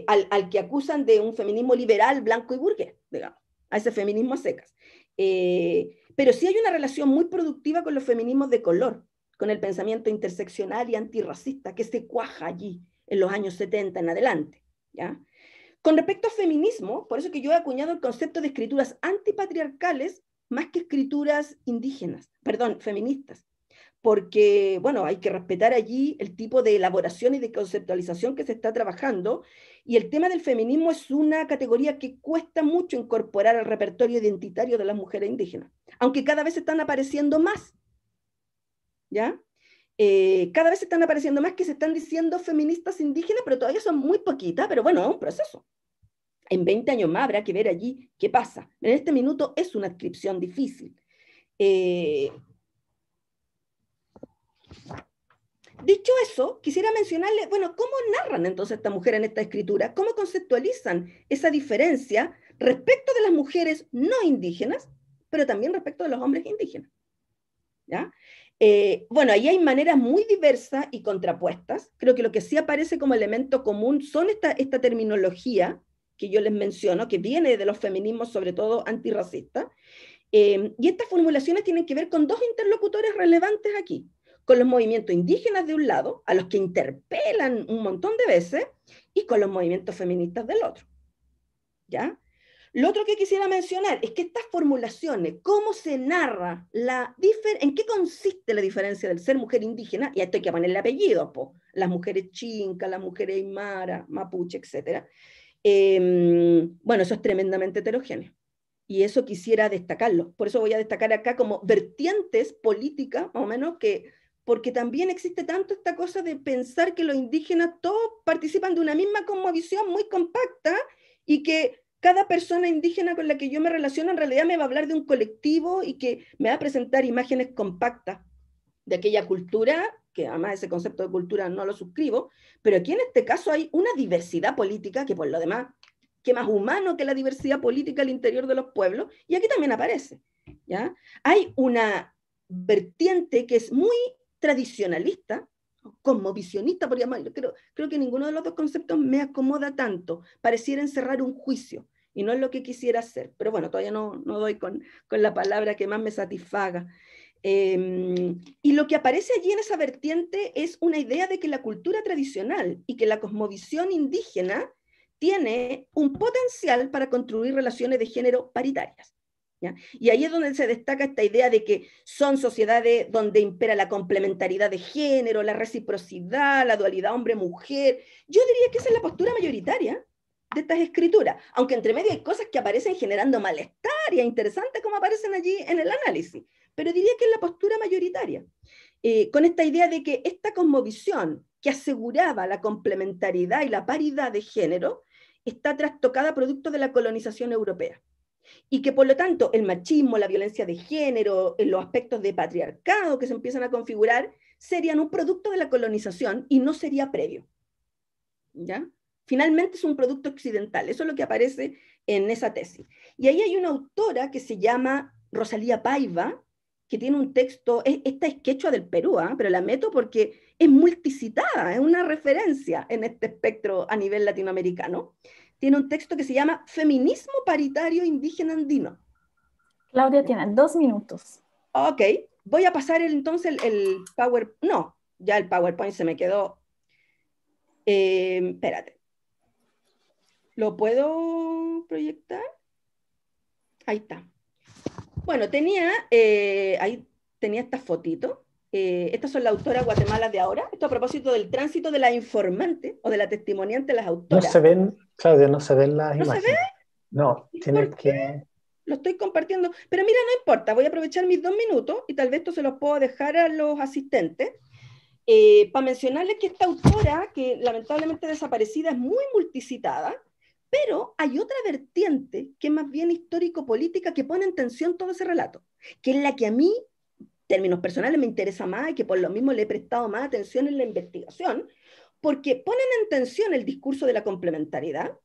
al que acusan de un feminismo liberal, blanco y burgués, digamos, a ese feminismo a secas. Pero sí hay una relación muy productiva con los feminismos de color, con el pensamiento interseccional y antirracista que se cuaja allí en los años 70 en adelante, ¿ya? Con respecto a feminismo, por eso que yo he acuñado el concepto de escrituras antipatriarcales más que escrituras indígenas, perdón, feministas, porque, bueno, hay que respetar allí el tipo de elaboración y de conceptualización que se está trabajando, y el tema del feminismo es una categoría que cuesta mucho incorporar al repertorio identitario de las mujeres indígenas, aunque cada vez están apareciendo más, ¿ya? Cada vez están apareciendo más que se están diciendo feministas indígenas, pero todavía son muy poquitas, pero bueno, es un proceso. En 20 años más habrá que ver allí qué pasa. En este minuto es una adscripción difícil. Dicho eso, quisiera mencionarle, bueno, ¿cómo narran entonces estas mujeres en esta escritura? ¿Cómo conceptualizan esa diferencia respecto de las mujeres no indígenas, pero también respecto de los hombres indígenas? ¿Ya? Bueno, ahí hay maneras muy diversas y contrapuestas. Creo que lo que sí aparece como elemento común son esta terminología que yo les menciono, que viene de los feminismos, sobre todo antirracistas. Y estas formulaciones tienen que ver con dos interlocutores relevantes aquí, con los movimientos indígenas de un lado, a los que interpelan un montón de veces, y con los movimientos feministas del otro. ¿Ya? Lo otro que quisiera mencionar es que estas formulaciones, cómo se narra, en qué consiste la diferencia del ser mujer indígena, y a esto hay que ponerle apellidos, las mujeres chincas, las mujeres aymara, mapuche, etc. Bueno, eso es tremendamente heterogéneo. Y eso quisiera destacarlo. Por eso voy a destacar acá como vertientes políticas, más o menos, porque también existe tanto esta cosa de pensar que los indígenas todos participan de una misma cosmovisión muy compacta y que cada persona indígena con la que yo me relaciono en realidad me va a hablar de un colectivo y que me va a presentar imágenes compactas de aquella cultura, que además ese concepto de cultura no lo suscribo, pero aquí en este caso hay una diversidad política que por lo demás, que más humano que la diversidad política al interior de los pueblos, y aquí también aparece, ¿ya? Hay una vertiente que es muy tradicionalista, cosmovisionista, por llamarlo. Creo que ninguno de los dos conceptos me acomoda tanto. Pareciera encerrar un juicio, y no es lo que quisiera hacer. Pero bueno, todavía no doy con la palabra que más me satisfaga. Y lo que aparece allí en esa vertiente es una idea de que la cultura tradicional y que la cosmovisión indígena tiene un potencial para construir relaciones de género paritarias. ¿Ya? Y ahí es donde se destaca esta idea de que son sociedades donde impera la complementariedad de género, la reciprocidad, la dualidad hombre-mujer. Yo diría que esa es la postura mayoritaria de estas escrituras, aunque entre medio hay cosas que aparecen generando malestar y es interesante como aparecen allí en el análisis, pero diría que es la postura mayoritaria, con esta idea de que esta cosmovisión que aseguraba la complementariedad y la paridad de género está trastocada producto de la colonización europea. Y que por lo tanto el machismo, la violencia de género, los aspectos de patriarcado que se empiezan a configurar serían un producto de la colonización y no sería previo. ¿Ya? Finalmente es un producto occidental, eso es lo que aparece en esa tesis. Y ahí hay una autora que se llama Rosalía Paiva, que tiene un texto, esta es quechua del Perú, pero la meto porque es multicitada, es una referencia en este espectro a nivel latinoamericano. Tiene un texto que se llama Feminismo Paritario Indígena Andino. Claudia tiene 2 minutos. Ok, voy a pasar entonces el PowerPoint. No, ya el PowerPoint se me quedó. Espérate. ¿Lo puedo proyectar? Ahí está. Bueno, ahí tenía estas fotitos. Estas son las autoras guatemalas de ahora. Esto a propósito del tránsito de la informante o de la testimoniante de las No autoras. se ven, Claudia, no se ven las ¿No se ve? imágenes. No, ¿Y tienes por qué? que... lo estoy compartiendo, pero mira, no importa, voy a aprovechar mis 2 minutos y tal vez esto se los puedo dejar a los asistentes, para mencionarles que esta autora, que lamentablemente desaparecida, es muy multicitada, pero hay otra vertiente que es más bien histórico-política que pone en tensión todo ese relato, que es la que a mí, en términos personales, me interesa más y que por lo mismo le he prestado más atención en la investigación, porque ponen en tensión el discurso de la complementariedad,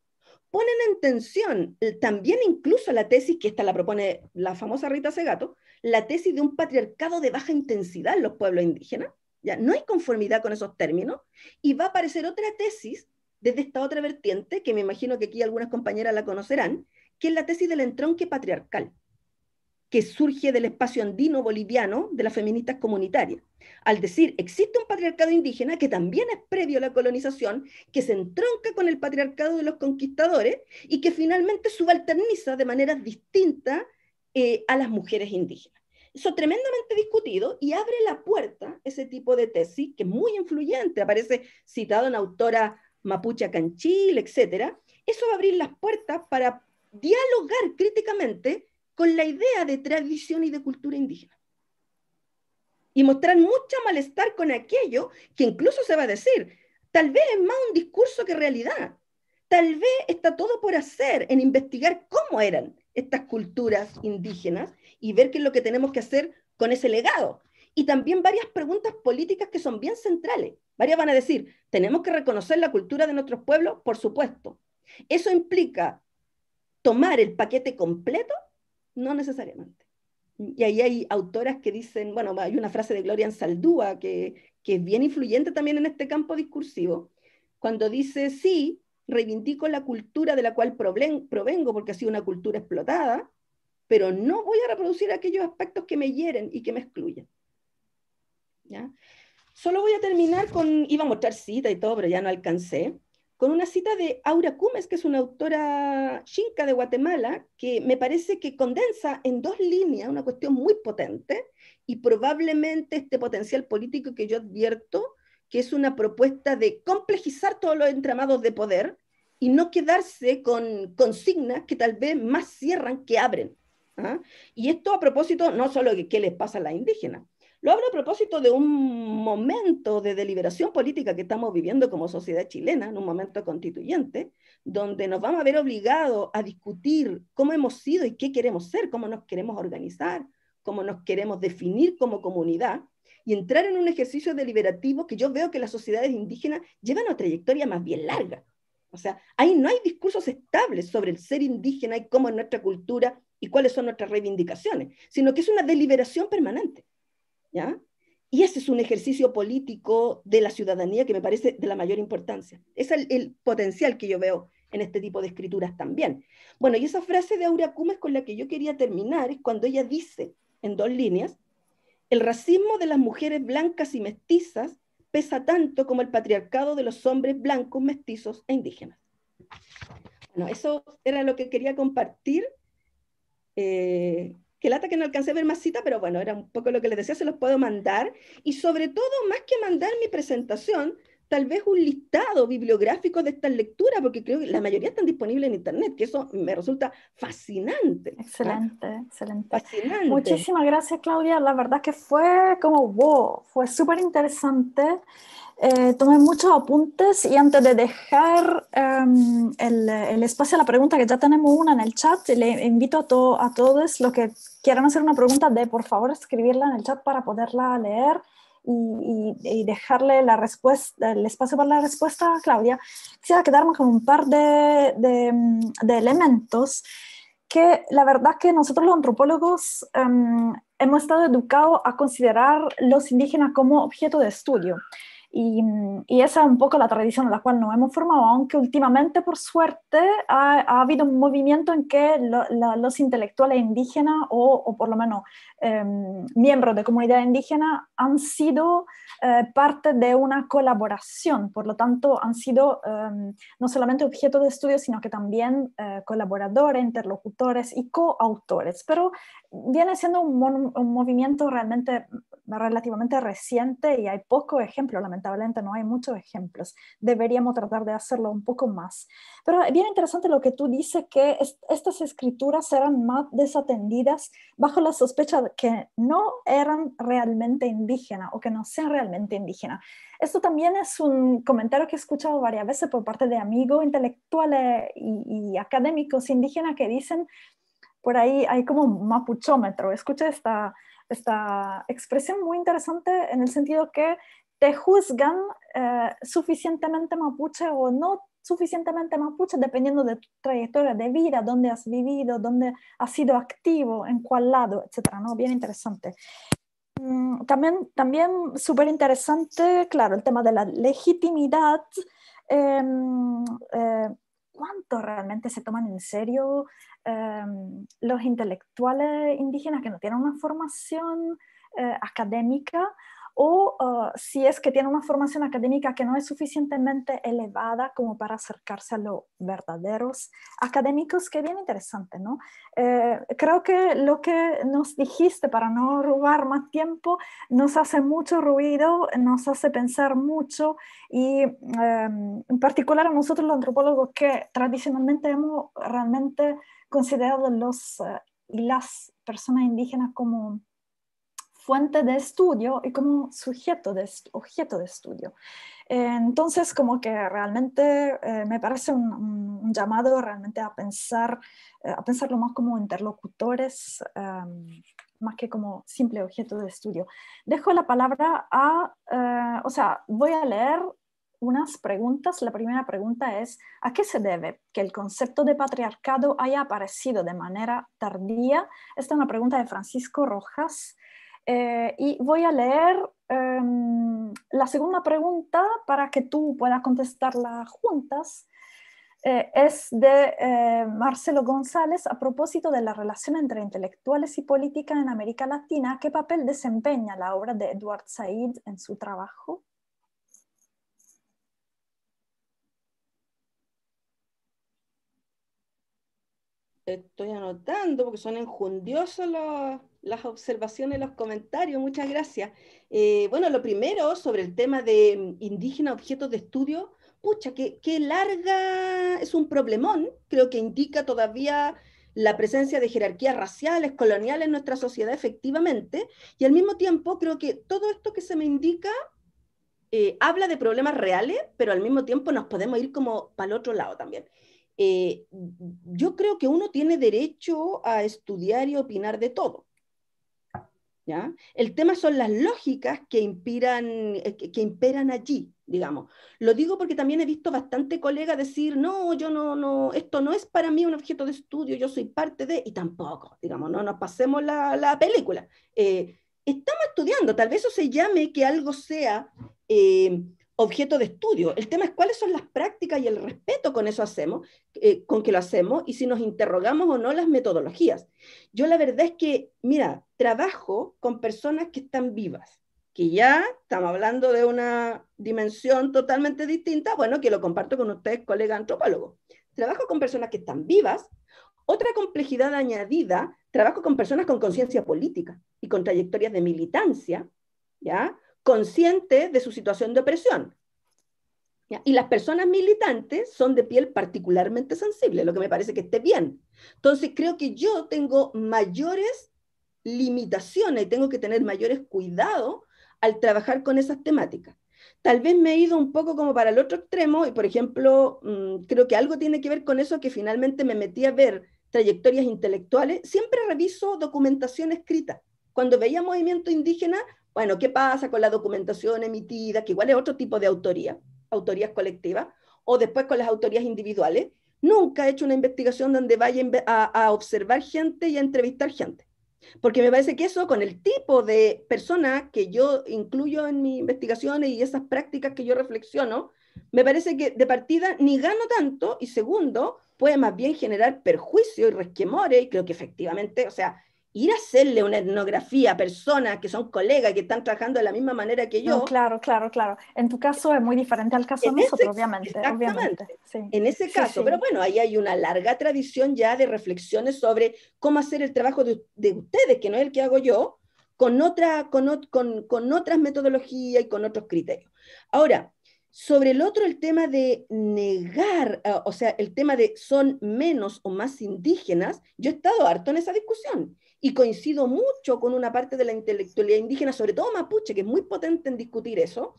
ponen en tensión también incluso la tesis, que esta la propone la famosa Rita Segato, la tesis de un patriarcado de baja intensidad en los pueblos indígenas. Ya no hay conformidad con esos términos, y va a aparecer otra tesis desde esta otra vertiente, que me imagino que aquí algunas compañeras la conocerán, que es la tesis del entronque patriarcal, que surge del espacio andino boliviano de las feministas comunitarias. Al decir, existe un patriarcado indígena que también es previo a la colonización, que se entronca con el patriarcado de los conquistadores y que finalmente subalterniza de maneras distintas a las mujeres indígenas. Eso tremendamente discutido y abre la puerta, ese tipo de tesis, que es muy influyente, aparece citado en autora mapuche canchil, etc. Eso va a abrir las puertas para dialogar críticamente con la idea de tradición y de cultura indígena. Y mostrar mucho malestar con aquello que incluso se va a decir, tal vez es más un discurso que realidad. Tal vez está todo por hacer en investigar cómo eran estas culturas indígenas y ver qué es lo que tenemos que hacer con ese legado. Y también varias preguntas políticas que son bien centrales. Varias van a decir, ¿tenemos que reconocer la cultura de nuestros pueblos? Por supuesto. ¿Eso implica tomar el paquete completo? No necesariamente. Y ahí hay autoras que dicen, bueno, hay una frase de Gloria Anzaldúa que es bien influyente también en este campo discursivo, cuando dice, sí, reivindico la cultura de la cual provengo porque ha sido una cultura explotada, pero no voy a reproducir aquellos aspectos que me hieren y que me excluyen. ¿Ya? Solo voy a terminar con, iba a mostrar cita y todo, pero ya no alcancé, con una cita de Aura Cumes, que es una autora xinca de Guatemala, que me parece que condensa en 2 líneas una cuestión muy potente y probablemente este potencial político que yo advierto, que es una propuesta de complejizar todos los entramados de poder y no quedarse con consignas que tal vez más cierran que abren. ¿Ah? Y esto a propósito no solo de qué les pasa a las indígenas, lo hablo a propósito de un momento de deliberación política que estamos viviendo como sociedad chilena, en un momento constituyente, donde nos vamos a ver obligados a discutir cómo hemos sido y qué queremos ser, cómo nos queremos organizar, cómo nos queremos definir como comunidad, y entrar en un ejercicio deliberativo que yo veo que las sociedades indígenas llevan una trayectoria más bien larga. O sea, ahí no hay discursos estables sobre el ser indígena y cómo es nuestra cultura y cuáles son nuestras reivindicaciones, sino que es una deliberación permanente. ¿Ya? Y ese es un ejercicio político de la ciudadanía que me parece de la mayor importancia. Es el potencial que yo veo en este tipo de escrituras también. Bueno, y esa frase de Aura Cumes con la que yo quería terminar es cuando ella dice, en 2 líneas, el racismo de las mujeres blancas y mestizas pesa tanto como el patriarcado de los hombres blancos, mestizos e indígenas. Bueno, eso era lo que quería compartir. Que lata que no alcancé a ver más cita, pero bueno, era un poco lo que les decía, se los puedo mandar. Y sobre todo, más que mandar mi presentación, tal vez un listado bibliográfico de estas lecturas, porque creo que la mayoría están disponibles en Internet, que eso me resulta fascinante. Excelente, ¿Ah? excelente. Fascinante. Muchísimas gracias, Claudia. La verdad que fue como wow, fue súper interesante. Tomé muchos apuntes y antes de dejar el espacio a la pregunta, que ya tenemos una en el chat, le invito a todos los que quieran hacer una pregunta de por favor escribirla en el chat para poderla leer y dejarle la respuesta, el espacio para la respuesta a Claudia. Quisiera quedarme con un par de elementos que la verdad que nosotros los antropólogos hemos estado educados a considerar los indígenas como objeto de estudio. Y esa es un poco la tradición en la cual nos hemos formado, aunque últimamente, por suerte, ha habido un movimiento en que los intelectuales indígenas o por lo menos miembros de comunidad indígena han sido parte de una colaboración, por lo tanto han sido no solamente objeto de estudio, sino que también colaboradores, interlocutores y coautores, pero viene siendo un movimiento realmente relativamente reciente y hay pocos ejemplos, lamentablemente no hay muchos ejemplos. Deberíamos tratar de hacerlo un poco más. Pero es bien interesante lo que tú dices, que estas escrituras eran más desatendidas bajo la sospecha de que no eran realmente indígenas o que no sean realmente indígenas. Esto también es un comentario que he escuchado varias veces por parte de amigos intelectuales y académicos indígenas que dicen, por ahí hay como un mapuchómetro. Escucha esta expresión muy interesante en el sentido que te juzgan suficientemente mapuche o no suficientemente mapuche dependiendo de tu trayectoria de vida, dónde has vivido, dónde has sido activo, en cuál lado, etcétera, ¿no? Bien interesante. También súper interesante, claro, el tema de la legitimidad. Eh, ¿Cuánto realmente se toman en serio los intelectuales indígenas que no tienen una formación académica o si es que tienen una formación académica que no es suficientemente elevada como para acercarse a los verdaderos académicos? Que bien interesante, ¿no? Creo que lo que nos dijiste, para no robar más tiempo, nos hace mucho ruido, nos hace pensar mucho y en particular a nosotros los antropólogos que tradicionalmente hemos realmente considerado los y las personas indígenas como fuente de estudio y como objeto de estudio. Entonces, como que realmente me parece un llamado realmente a pensarlo más como interlocutores, más que como simple objeto de estudio. Dejo la palabra o sea, voy a leer unas preguntas. La primera pregunta es, ¿a qué se debe que el concepto de patriarcado haya aparecido de manera tardía? Esta es una pregunta de Francisco Rojas. Y voy a leer la segunda pregunta para que tú puedas contestarla juntas. Es de Marcelo González a propósito de la relación entre intelectuales y política en América Latina. ¿Qué papel desempeña la obra de Edward Said en su trabajo? Estoy anotando porque son enjundiosos las observaciones, los comentarios. Muchas gracias. Bueno, lo primero sobre el tema de indígena objetos de estudio, pucha, qué larga, es un problemón. Creo que indica todavía la presencia de jerarquías raciales, coloniales en nuestra sociedad, efectivamente. Y al mismo tiempo, creo que todo esto que se me indica habla de problemas reales, pero al mismo tiempo nos podemos ir como para el otro lado también. Yo creo que uno tiene derecho a estudiar y opinar de todo. ¿Ya? El tema son las lógicas que imperan allí, digamos. Lo digo porque también he visto bastante colegas decir, no, yo no, esto no es para mí un objeto de estudio, yo soy parte de, y tampoco, digamos, no nos pasemos la película. Estamos estudiando, tal vez eso se llame que algo sea objeto de estudio. El tema es cuáles son las prácticas y el respeto con eso hacemos, con que lo hacemos, y si nos interrogamos o no las metodologías. Yo la verdad es que, mira, trabajo con personas que están vivas, que ya estamos hablando de una dimensión totalmente distinta, bueno, que lo comparto con ustedes, colegas antropólogos. Trabajo con personas que están vivas. Otra complejidad añadida, trabajo con personas con conciencia política y con trayectorias de militancia, ¿ya? Conscientes de su situación de opresión. ¿Ya? Y las personas militantes son de piel particularmente sensible, lo que me parece que esté bien. Entonces creo que yo tengo mayores limitaciones y tengo que tener mayores cuidados al trabajar con esas temáticas. Tal vez me he ido un poco como para el otro extremo y, por ejemplo, creo que algo tiene que ver con eso, que finalmente me metí a ver trayectorias intelectuales. Siempre reviso documentación escrita. Cuando veía movimiento indígena, bueno, ¿qué pasa con la documentación emitida? Que igual es otro tipo de autoría, autorías colectivas, o después con las autorías individuales. Nunca he hecho una investigación donde vaya a observar gente y a entrevistar gente. Porque me parece que eso, con el tipo de persona que yo incluyo en mis investigaciones y esas prácticas que yo reflexiono, me parece que de partida ni gano tanto, y segundo, puede más bien generar perjuicio y resquemores, y creo que efectivamente, o sea, ir a hacerle una etnografía a personas que son colegas, que están trabajando de la misma manera que No, yo, claro, claro, claro. En tu caso es muy diferente al caso en de ese, nosotros, obviamente, obviamente. exactamente, Sí, en ese sí, caso, pero sí. bueno, ahí hay una larga tradición ya de reflexiones sobre cómo hacer el trabajo de ustedes, que no es el que hago yo, con otras metodologías y con otros criterios. Ahora, sobre el otro, el tema de negar, o sea, el tema de son menos o más indígenas, yo he estado harto en esa discusión y coincido mucho con una parte de la intelectualidad indígena, sobre todo mapuche, que es muy potente en discutir eso,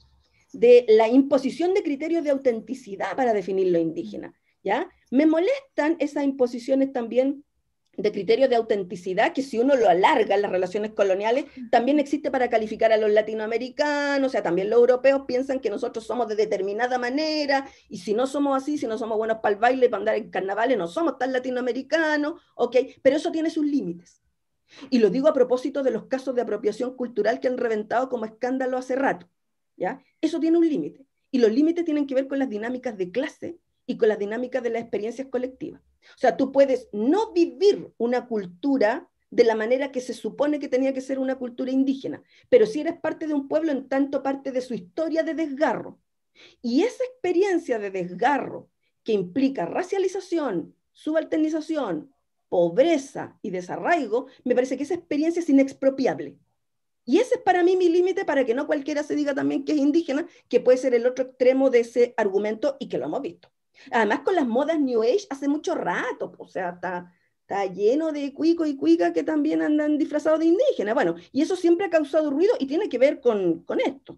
de la imposición de criterios de autenticidad para definir lo indígena, ¿ya? Me molestan esas imposiciones también de criterios de autenticidad, que si uno lo alarga en las relaciones coloniales, también existe para calificar a los latinoamericanos, o sea, también los europeos piensan que nosotros somos de determinada manera, y si no somos así, si no somos buenos para el baile, para andar en carnavales, no somos tan latinoamericanos, ok, pero eso tiene sus límites. Y lo digo a propósito de los casos de apropiación cultural que han reventado como escándalo hace rato, ¿ya? Eso tiene un límite, y los límites tienen que ver con las dinámicas de clase y con las dinámicas de las experiencias colectivas. O sea, tú puedes no vivir una cultura de la manera que se supone que tenía que ser una cultura indígena, pero si eres parte de un pueblo, en tanto parte de su historia de desgarro. Y esa experiencia de desgarro que implica racialización, subalternización, pobreza y desarraigo, me parece que esa experiencia es inexpropiable. Y ese es para mí mi límite para que no cualquiera se diga también que es indígena, que puede ser el otro extremo de ese argumento y que lo hemos visto. Además, con las modas New Age hace mucho rato, o sea, está lleno de cuicos y cuicas que también andan disfrazados de indígenas. Bueno, y eso siempre ha causado ruido y tiene que ver con esto.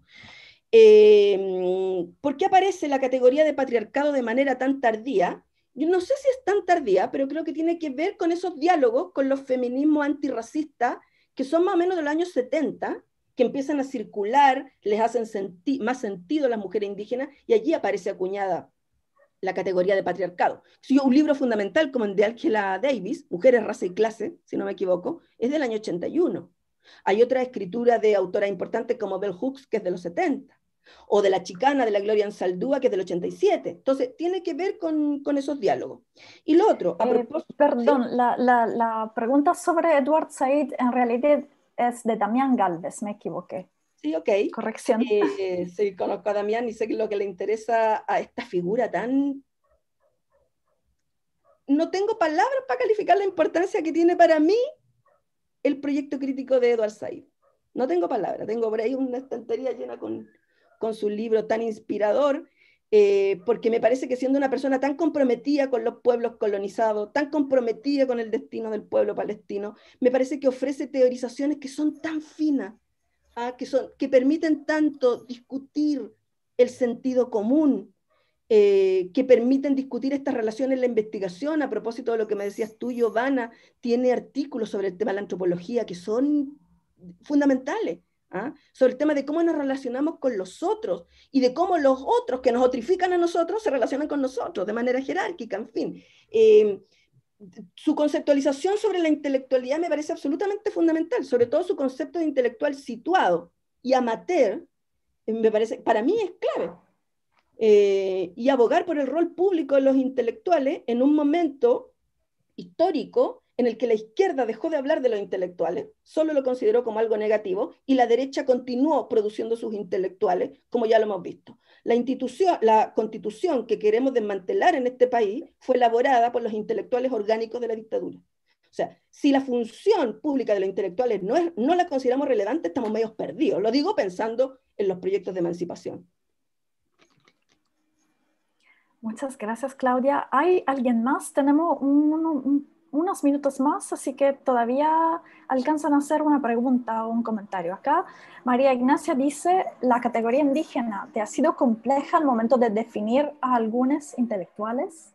¿Por qué aparece la categoría de patriarcado de manera tan tardía? Yo no sé si es tan tardía, pero creo que tiene que ver con esos diálogos con los feminismos antirracistas que son más o menos de los años 70, que empiezan a circular, les hacen más sentido a las mujeres indígenas, y allí aparece acuñada la categoría de patriarcado. Si un libro fundamental como el de Angela Davis, Mujeres, Raza y Clase, si no me equivoco, es del año 81. Hay otra escritura de autoras importantes como Bell Hooks, que es de los 70, o de La Chicana, de la Gloria Ansaldúa, que es del 87. Entonces, tiene que ver con esos diálogos. Y lo otro, a propósito... Perdón, ¿sí? la pregunta sobre Edward Said en realidad es de Damián Galvez, me equivoqué. Sí, ok. Corrección. Sí, conozco a Damián y sé que lo que le interesa a esta figura tan... No tengo palabras para calificar la importancia que tiene para mí el proyecto crítico de Edward Said. No tengo palabras, tengo por ahí una estantería llena con su libro tan inspirador, porque me parece que siendo una persona tan comprometida con los pueblos colonizados, tan comprometida con el destino del pueblo palestino, me parece que ofrece teorizaciones que son tan finas, que permiten tanto discutir el sentido común, que permiten discutir estas relaciones en la investigación. A propósito de lo que me decías tú, Giovanna, tiene artículos sobre el tema de la antropología que son fundamentales, sobre el tema de cómo nos relacionamos con los otros y de cómo los otros que nos otrifican a nosotros se relacionan con nosotros de manera jerárquica, en fin. Su conceptualización sobre la intelectualidad me parece absolutamente fundamental, sobre todo su concepto de intelectual situado y amateur, me parece, para mí es clave. Y abogar por el rol público de los intelectuales en un momento histórico en el que la izquierda dejó de hablar de los intelectuales, solo lo consideró como algo negativo, y la derecha continuó produciendo sus intelectuales, como ya lo hemos visto. La constitución que queremos desmantelar en este país fue elaborada por los intelectuales orgánicos de la dictadura. O sea, si la función pública de los intelectuales no la consideramos relevante, estamos medio perdidos. Lo digo pensando en los proyectos de emancipación. Muchas gracias, Claudia. ¿Hay alguien más? Tenemos unos minutos más, así que todavía alcanzan a hacer una pregunta o un comentario. Acá María Ignacia dice, ¿la categoría indígena te ha sido compleja al momento de definir a algunos intelectuales?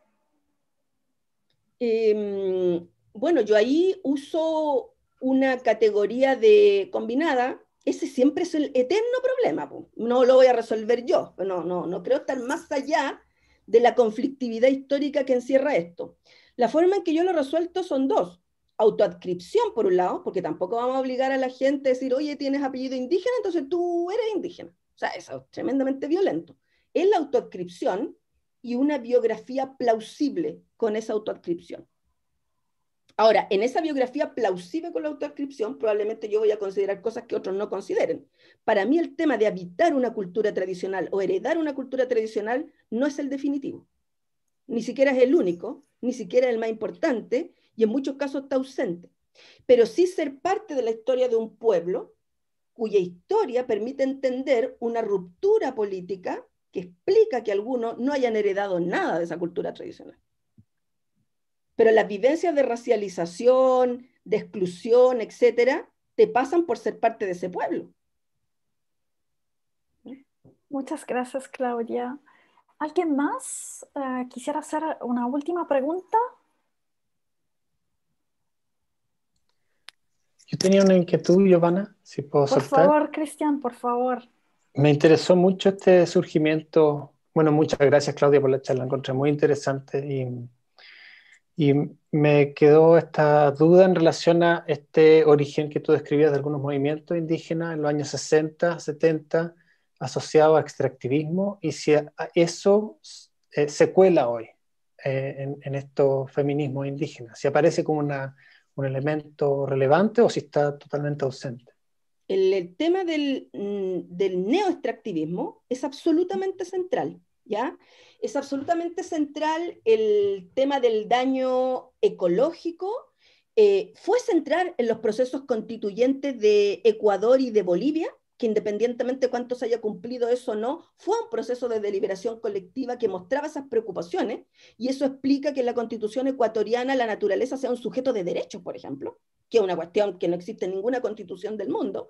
Bueno, yo ahí uso una categoría de combinada. Ese siempre es el eterno problema, po. No lo voy a resolver yo, no creo estar más allá de la conflictividad histórica que encierra esto. La forma en que yo lo resuelto son dos. Autoadscripción, por un lado, porque tampoco vamos a obligar a la gente a decir, oye, tienes apellido indígena, entonces tú eres indígena. O sea, eso es tremendamente violento. Es la autoadscripción y una biografía plausible con esa autoadscripción. Ahora, en esa biografía plausible con la autoadscripción, probablemente yo voy a considerar cosas que otros no consideren. Para mí el tema de habitar una cultura tradicional o heredar una cultura tradicional no es el definitivo. Ni siquiera es el único, ni siquiera es el más importante, y en muchos casos está ausente. Pero sí ser parte de la historia de un pueblo cuya historia permite entender una ruptura política que explica que algunos no hayan heredado nada de esa cultura tradicional. Pero las vivencias de racialización, de exclusión, etcétera, te pasan por ser parte de ese pueblo. Muchas gracias, Claudia. ¿Alguien más quisiera hacer una última pregunta? Yo tenía una inquietud, Giovanna, si puedo Por soltar. favor, Cristian, por favor. Me interesó mucho este surgimiento. Bueno, muchas gracias, Claudia, por la charla. La encontré muy interesante y me quedó esta duda en relación a este origen que tú describías de algunos movimientos indígenas en los años 60, 70, asociado a extractivismo, y si eso se cuela hoy en estos feminismos indígenas, si aparece como un elemento relevante o si está totalmente ausente. El tema del neoextractivismo es absolutamente central, ¿ya? Es absolutamente central el tema del daño ecológico. Fue central en los procesos constituyentes de Ecuador y de Bolivia, que independientemente de cuánto se haya cumplido eso o no, fue un proceso de deliberación colectiva que mostraba esas preocupaciones, y eso explica que en la constitución ecuatoriana la naturaleza sea un sujeto de derechos, por ejemplo, que es una cuestión que no existe en ninguna constitución del mundo.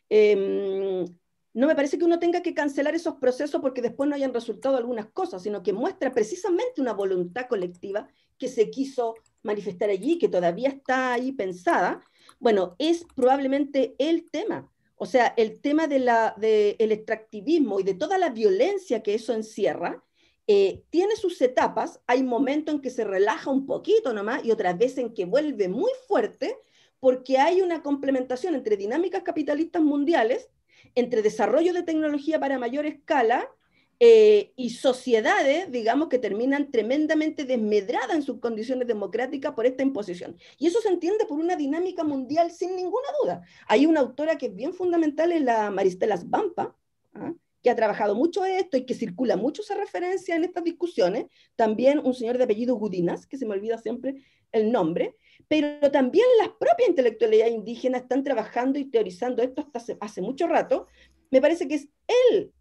No me parece que uno tenga que cancelar esos procesos porque después no hayan resultado algunas cosas, sino que muestra precisamente una voluntad colectiva que se quiso manifestar allí, que todavía está ahí pensada. Bueno, es probablemente el tema. O sea, el tema del extractivismo y de toda la violencia que eso encierra, tiene sus etapas. Hay momentos en que se relaja un poquito nomás y otras veces en que vuelve muy fuerte, porque hay una complementación entre dinámicas capitalistas mundiales, entre desarrollo de tecnología para mayor escala, y sociedades, digamos, que terminan tremendamente desmedradas en sus condiciones democráticas por esta imposición. Y eso se entiende por una dinámica mundial sin ninguna duda. Hay una autora que es bien fundamental, es la Maristela Svampa, ¿ah?, que ha trabajado mucho esto y que circula mucho esa referencia en estas discusiones. También un señor de apellido Gudinas, que se me olvida siempre el nombre, pero también las propias intelectualidades indígenas están trabajando y teorizando esto hasta hace mucho rato. Me parece que es el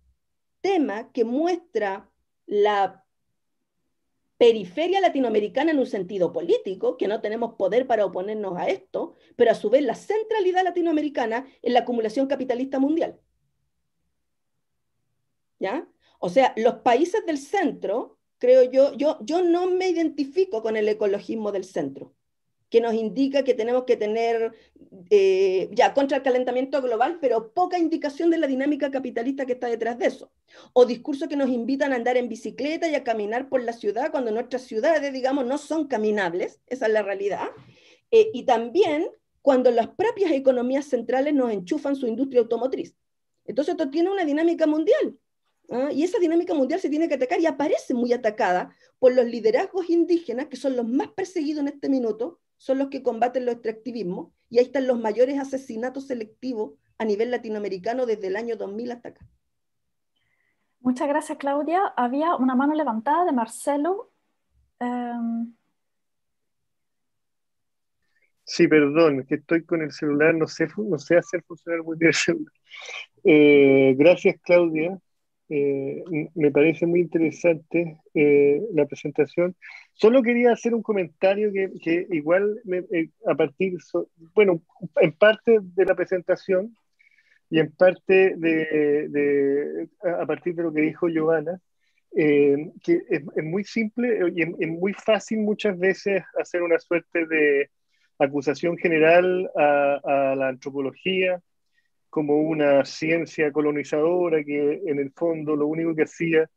tema que muestra la periferia latinoamericana en un sentido político, que no tenemos poder para oponernos a esto, pero a su vez la centralidad latinoamericana en la acumulación capitalista mundial. ¿Ya? O sea, los países del centro, creo yo no me identifico con el ecologismo del centro, que nos indica que tenemos que tener ya contra el calentamiento global, pero poca indicación de la dinámica capitalista que está detrás de eso. O discursos que nos invitan a andar en bicicleta y a caminar por la ciudad cuando nuestras ciudades, digamos, no son caminables, esa es la realidad. Y también cuando las propias economías centrales nos enchufan su industria automotriz. Entonces esto tiene una dinámica mundial. Y esa dinámica mundial se tiene que atacar y aparece muy atacada por los liderazgos indígenas, que son los más perseguidos en este minuto, son los que combaten los extractivismos, y ahí están los mayores asesinatos selectivos a nivel latinoamericano desde el año 2000 hasta acá. Muchas gracias, Claudia. Había una mano levantada de Marcelo. Sí, perdón, que estoy con el celular, no sé hacer funcionar muy bien el celular. Gracias, Claudia. Me parece muy interesante la presentación. Solo quería hacer un comentario que igual bueno, en parte de la presentación y en parte a partir de lo que dijo Giovanna, que es muy simple y es muy fácil muchas veces hacer una suerte de acusación general a la antropología como una ciencia colonizadora que en el fondo lo único que hacía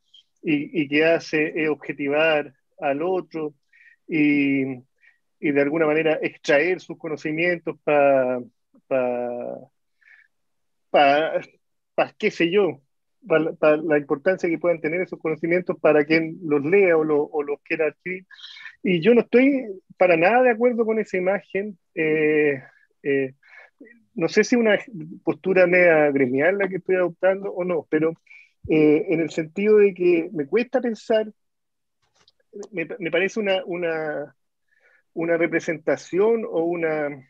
y que hace es objetivar al otro y, y de alguna manera extraer sus conocimientos para qué sé yo, para la importancia que puedan tener esos conocimientos para quien los lea o los quiera adquirir. Y yo no estoy para nada de acuerdo con esa imagen. No sé si una postura media gremial la que estoy adoptando o no, pero en el sentido de que me cuesta pensar, me parece una representación o una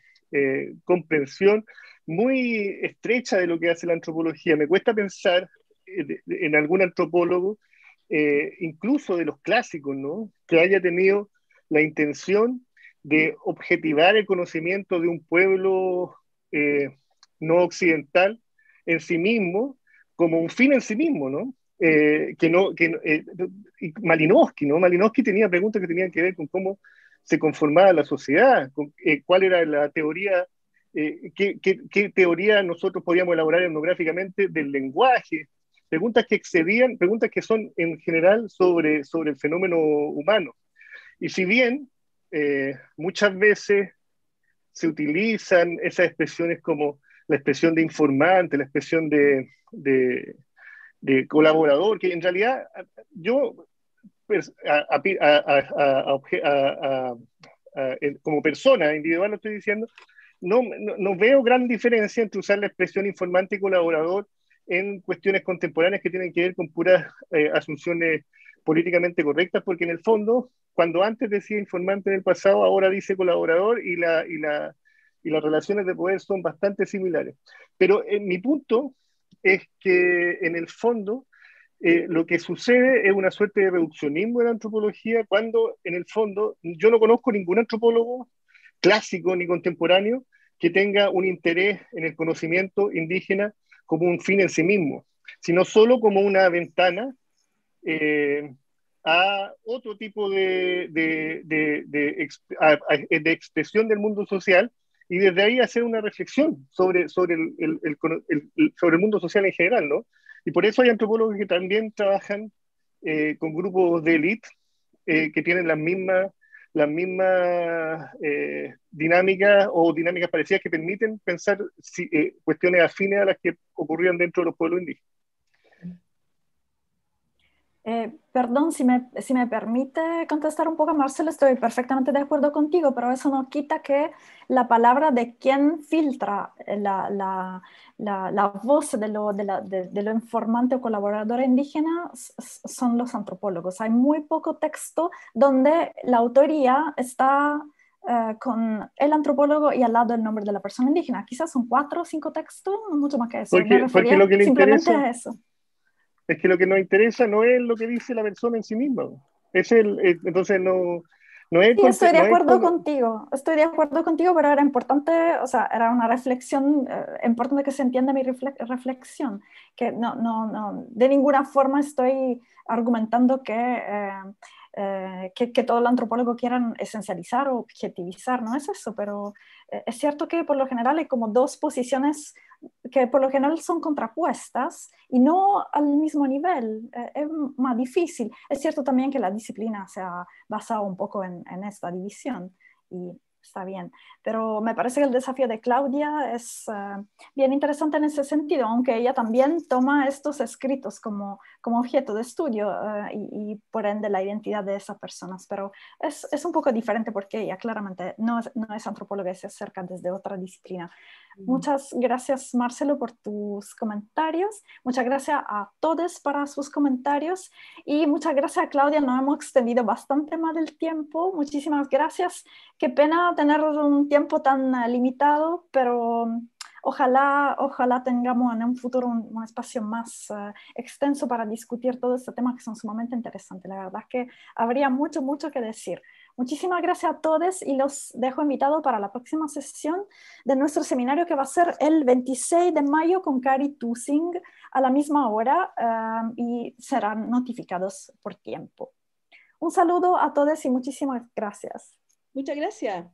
comprensión muy estrecha de lo que hace la antropología. Me cuesta pensar en algún antropólogo, incluso de los clásicos, ¿no?, que haya tenido la intención de objetivar el conocimiento de un pueblo no occidental en sí mismo, como un fin en sí mismo, ¿no? Malinowski, ¿no? Malinowski tenía preguntas que tenían que ver con cómo se conformaba la sociedad, con, cuál era la teoría, qué teoría nosotros podíamos elaborar etnográficamente del lenguaje, preguntas que excedían, preguntas que son en general sobre el fenómeno humano. Y si bien muchas veces se utilizan esas expresiones como la expresión de informante, la expresión de colaborador, que en realidad yo, pues, como persona individual lo estoy diciendo, no veo gran diferencia entre usar la expresión informante y colaborador en cuestiones contemporáneas que tienen que ver con puras asunciones políticamente correctas, porque en el fondo, cuando antes decía informante en el pasado, ahora dice colaborador, y las relaciones de poder son bastante similares. Pero mi punto es que en el fondo lo que sucede es una suerte de reduccionismo de la antropología, cuando en el fondo yo no conozco ningún antropólogo clásico ni contemporáneo que tenga un interés en el conocimiento indígena como un fin en sí mismo, sino solo como una ventana a otro tipo de expresión del mundo social, y desde ahí hacer una reflexión sobre el mundo social en general, ¿no? Y por eso hay antropólogos que también trabajan con grupos de élite que tienen las mismas dinámicas o dinámicas parecidas que permiten pensar cuestiones afines a las que ocurrían dentro de los pueblos indígenas. Perdón, si me permite contestar un poco, Marcelo, estoy perfectamente de acuerdo contigo, pero eso no quita que la palabra de quien filtra la voz de lo informante o colaborador indígena son los antropólogos. Hay muy poco texto donde la autoría está con el antropólogo y al lado el nombre de la persona indígena. Quizás son 4 o 5 textos, no mucho más que eso. Me refería lo que le simplemente interesa a eso. es que lo que nos interesa no es lo que dice la persona en sí misma. Entonces no es... Sí, estoy de acuerdo contigo, pero era importante, o sea, era una reflexión importante que se entienda mi reflexión, que no, de ninguna forma estoy argumentando que todo el antropólogo quieran esencializar o objetivizar, no es eso, pero es cierto que por lo general hay como 2 posiciones que por lo general son contrapuestas y no al mismo nivel, es más difícil. Es cierto también que la disciplina se ha basado un poco en esta división y está bien, pero me parece que el desafío de Claudia es bien interesante en ese sentido, aunque ella también toma estos escritos como objeto de estudio y por ende la identidad de esas personas, pero es un poco diferente porque ella claramente no es antropóloga, se acerca desde otra disciplina. Muchas gracias, Marcelo, por tus comentarios. Muchas gracias a todos para sus comentarios y muchas gracias a Claudia. Nos hemos extendido bastante más del tiempo. Muchísimas gracias. Qué pena tener un tiempo tan limitado, pero ojalá tengamos en un futuro un espacio más extenso para discutir todos estos temas que son sumamente interesantes. La verdad es que habría mucho que decir. Muchísimas gracias a todos y los dejo invitados para la próxima sesión de nuestro seminario, que va a ser el 26 de mayo con Kari Tusing a la misma hora y serán notificados por tiempo. Un saludo a todos y muchísimas gracias. Muchas gracias.